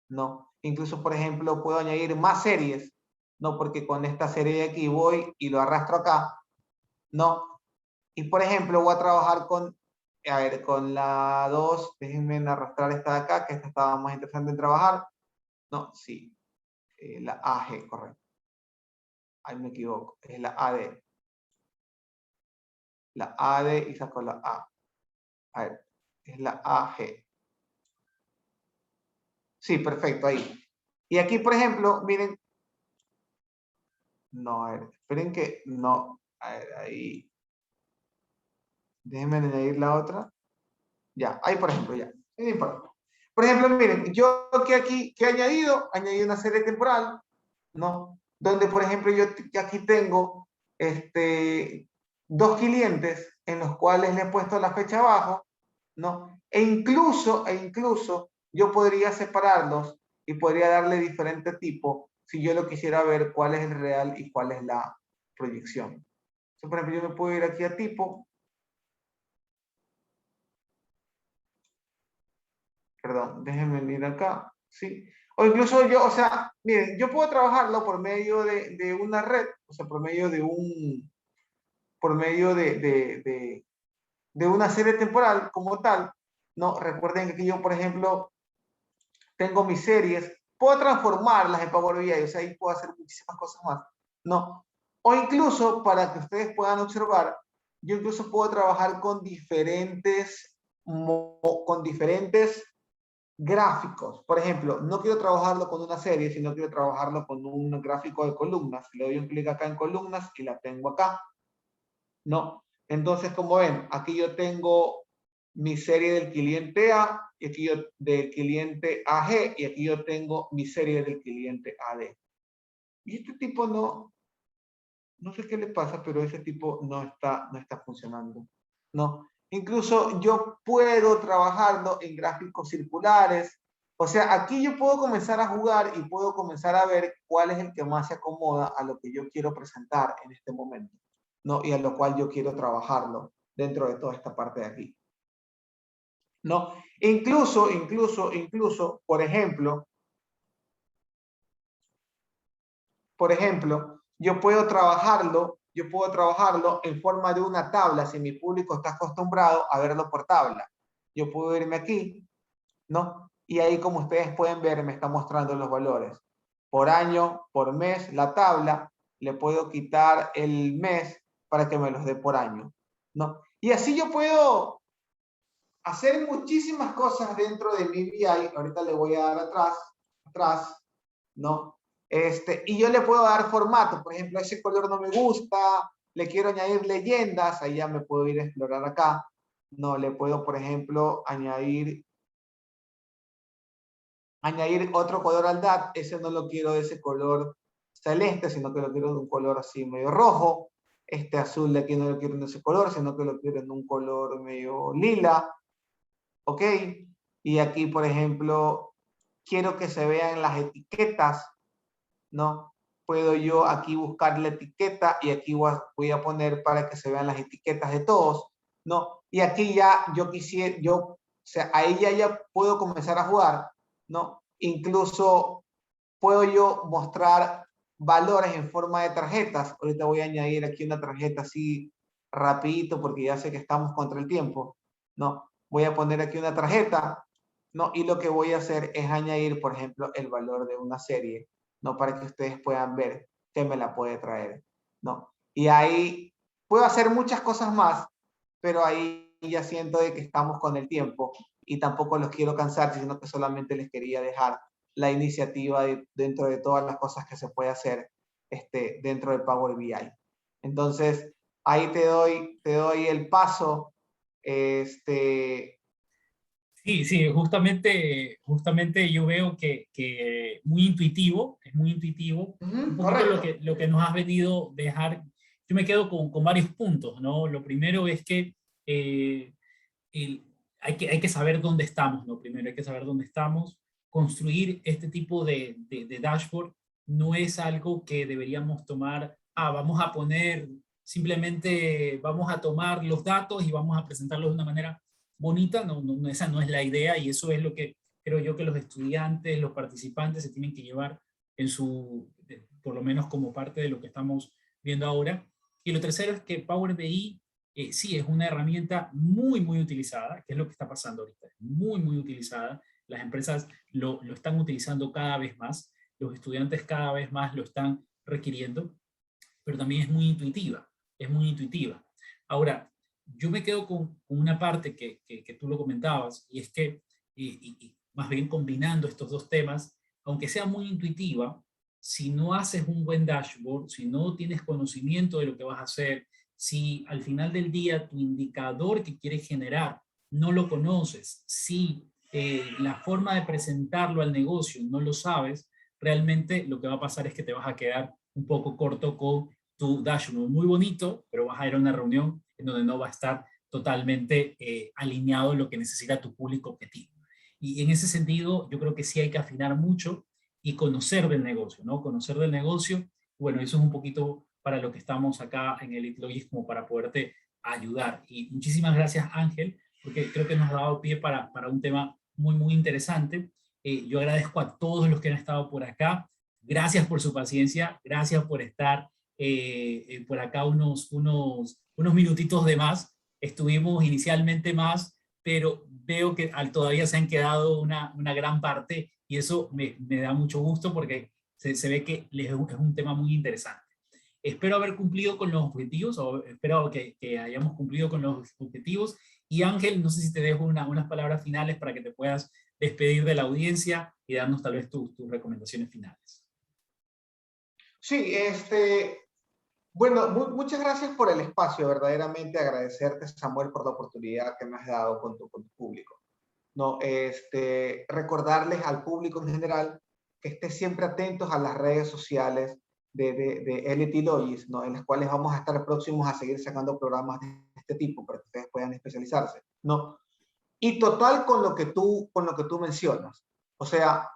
¿No? Incluso, por ejemplo, puedo añadir más series, ¿no? Porque con esta serie de aquí voy y lo arrastro acá, ¿no? Y, por ejemplo, voy a trabajar con, a ver, con la 2, déjenme arrastrar esta de acá, que esta estaba más interesante en trabajar, ¿no? Sí, la AG, correcto. Ahí me equivoco, es la AD. La AD y saco la A. A ver, es la AG. Sí, perfecto, ahí. Y aquí, por ejemplo, miren, no, a ver, esperen que no, a ver, ahí. Déjenme añadir la otra. Ya, ahí por ejemplo, ya. No importa. Por ejemplo, miren, yo que he añadido, añadí una serie temporal, ¿no? Donde, por ejemplo, yo aquí tengo dos clientes en los cuales le he puesto la fecha abajo, ¿no? E incluso yo podría separarlos y podría darle diferente tipo si yo lo quisiera ver cuál es el real y cuál es la proyección. Entonces, por ejemplo, yo me puedo ir aquí a tipo, perdón, déjenme venir acá, ¿sí? O incluso yo, o sea, miren, yo puedo trabajarlo por medio de una red, o sea, por medio de de una serie temporal como tal, ¿no? Recuerden que aquí yo, por ejemplo, tengo mis series, puedo transformarlas en Power BI, o sea, ahí puedo hacer muchísimas cosas más, ¿no? O incluso, para que ustedes puedan observar, yo incluso puedo trabajar con diferentes Gráficos, por ejemplo, no quiero trabajarlo con una serie, sino quiero trabajarlo con un gráfico de columnas. Le doy un clic acá en columnas y la tengo acá. No. Entonces, como ven, aquí yo tengo mi serie del cliente A, y aquí yo del cliente AG, y aquí yo tengo mi serie del cliente AD. Y este tipo no sé qué le pasa, pero ese tipo no está funcionando. No. Incluso yo puedo trabajarlo en gráficos circulares. O sea, aquí yo puedo comenzar a jugar y puedo comenzar a ver cuál es el que más se acomoda a lo que yo quiero presentar en este momento, ¿no? Y a lo cual yo quiero trabajarlo dentro de toda esta parte de aquí, ¿no? Incluso, por ejemplo, yo puedo trabajarlo en forma de una tabla si mi público está acostumbrado a verlo por tabla. Yo puedo irme aquí, ¿no? Y ahí, como ustedes pueden ver, me está mostrando los valores. Por año, por mes, la tabla, le puedo quitar el mes para que me los dé por año, ¿no? Y así yo puedo hacer muchísimas cosas dentro de mi BI. Ahorita le voy a dar atrás, ¿no? Y yo le puedo dar formato, por ejemplo, ese color no me gusta, le quiero añadir leyendas, ahí ya me puedo ir a explorar acá, no, le puedo, por ejemplo, añadir otro color al DAT, ese no lo quiero de ese color celeste, sino que lo quiero de un color así medio rojo, este azul de aquí no lo quiero en ese color, sino que lo quiero en un color medio lila, ¿ok? Y aquí, por ejemplo, quiero que se vean las etiquetas, ¿no? Puedo yo aquí buscar la etiqueta y aquí voy a poner para que se vean las etiquetas de todos, ¿no? Y aquí ya o sea, ahí ya puedo comenzar a jugar, ¿no? Incluso puedo yo mostrar valores en forma de tarjetas. Ahorita voy a añadir aquí una tarjeta así rapidito porque ya sé que estamos contra el tiempo, ¿no? Voy a poner aquí una tarjeta, ¿no? Y lo que voy a hacer es añadir, por ejemplo, el valor de una serie, ¿no? Para que ustedes puedan ver qué me la puede traer, ¿no? Y ahí puedo hacer muchas cosas más, pero ahí ya siento de que estamos con el tiempo y tampoco los quiero cansar, sino que solamente les quería dejar la iniciativa dentro de todas las cosas que se puede hacer dentro de Power BI. Entonces, ahí te doy el paso. Sí, sí, justamente yo veo que muy intuitivo, es muy intuitivo, un poquito Correcto. lo que nos has venido a dejar. Yo me quedo con varios puntos, ¿no? Lo primero es que, eh, hay que saber dónde estamos, ¿no? Primero hay que saber dónde estamos. Construir este tipo de dashboard no es algo que deberíamos tomar, vamos a poner, simplemente vamos a tomar los datos y vamos a presentarlos de una manera bonita. No, no, esa no es la idea, y eso es lo que creo yo que los estudiantes, los participantes se tienen que llevar en por lo menos como parte de lo que estamos viendo ahora. Y lo tercero es que Power BI, sí, es una herramienta muy, muy utilizada, que es lo que está pasando ahorita, muy, muy utilizada. Las empresas lo están utilizando cada vez más, los estudiantes cada vez más lo están requiriendo, pero también es muy intuitiva, es muy intuitiva. Ahora, yo me quedo con una parte que tú lo comentabas, y es que, más bien combinando estos dos temas, aunque sea muy intuitiva, si no haces un buen dashboard, si no tienes conocimiento de lo que vas a hacer, si al final del día tu indicador que quieres generar no lo conoces, si la forma de presentarlo al negocio no lo sabes, realmente lo que va a pasar es que te vas a quedar un poco corto con tu dashboard. Muy bonito, pero vas a ir a una reunión en donde no va a estar totalmente alineado lo que necesita tu público objetivo. Y en ese sentido, yo creo que sí hay que afinar mucho y conocer del negocio, ¿no? Conocer del negocio. Bueno, eso es un poquito para lo que estamos acá en Elite Logis, como para poderte ayudar. Y muchísimas gracias, Ángel, porque creo que nos ha dado pie para un tema muy, muy interesante. Yo agradezco a todos los que han estado por acá. Gracias por su paciencia, gracias por estar por acá unos minutitos de más. Estuvimos inicialmente más, pero veo que todavía se han quedado una gran parte, y eso me da mucho gusto porque se ve que es un tema muy interesante. Espero haber cumplido con los objetivos, o espero que hayamos cumplido con los objetivos. Y Ángel, no sé si te dejo unas palabras finales para que te puedas despedir de la audiencia y darnos tal vez tus recomendaciones finales. Sí, bueno, muchas gracias por el espacio, verdaderamente agradecerte, Samuel, por la oportunidad que me has dado con tu público. No, recordarles al público en general que esté siempre atentos a las redes sociales de LT Logis, ¿no? En las cuales vamos a estar próximos a seguir sacando programas de este tipo para que ustedes puedan especializarse, ¿no? Y total con lo que tú mencionas. O sea,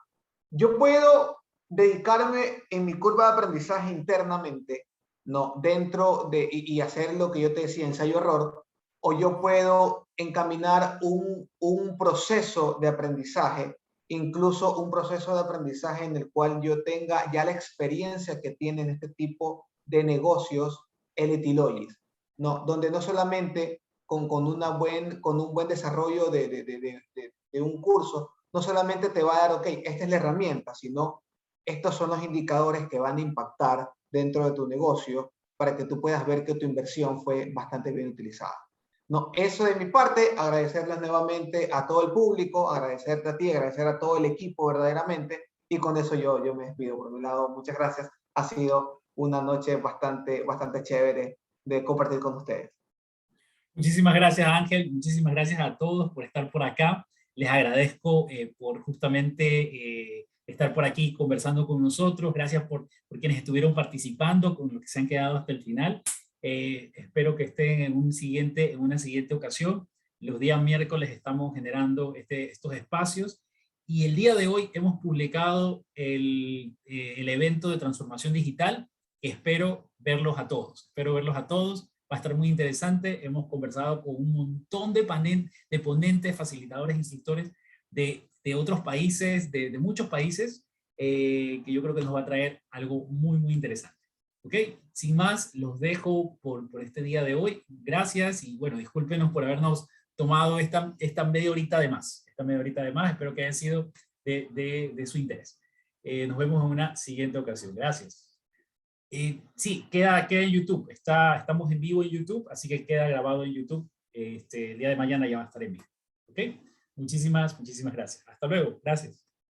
yo puedo dedicarme en mi curva de aprendizaje internamente, ¿no? Dentro de, y hacer lo que yo te decía, ensayo-error, o yo puedo encaminar un proceso de aprendizaje, incluso un proceso de aprendizaje en el cual yo tenga ya la experiencia que tienen este tipo de negocios LT Logis, ¿no? Donde no solamente con un buen desarrollo de un curso, no solamente te va a dar, ok, esta es la herramienta, sino estos son los indicadores que van a impactar dentro de tu negocio para que tú puedas ver que tu inversión fue bastante bien utilizada. No, eso de mi parte, agradecerles nuevamente a todo el público, agradecerte a ti, agradecer a todo el equipo verdaderamente, y con eso yo me despido por mi lado. Muchas gracias, ha sido una noche bastante chévere de compartir con ustedes. Muchísimas gracias, Ángel. Muchísimas gracias a todos por estar por acá. Les agradezco por justamente estar por aquí conversando con nosotros. Gracias por quienes estuvieron participando, con los que se han quedado hasta el final. Espero que estén en una siguiente ocasión. Los días miércoles estamos generando estos espacios. Y el día de hoy hemos publicado el evento de transformación digital. Espero verlos a todos. Espero verlos a todos. Va a estar muy interesante. Hemos conversado con un montón de ponentes, facilitadores, instructores de otros países, de muchos países, que yo creo que nos va a traer algo muy, muy interesante. ¿Ok? Sin más, los dejo por este día de hoy. Gracias y bueno, discúlpenos por habernos tomado esta media horita de más. Esta media horita de más, espero que haya sido de su interés. Nos vemos en una siguiente ocasión. Gracias. Sí, queda en YouTube. Estamos en vivo en YouTube, así que queda grabado en YouTube. El día de mañana ya va a estar en vivo. ¿Ok? Muchísimas gracias. Hasta luego. Gracias.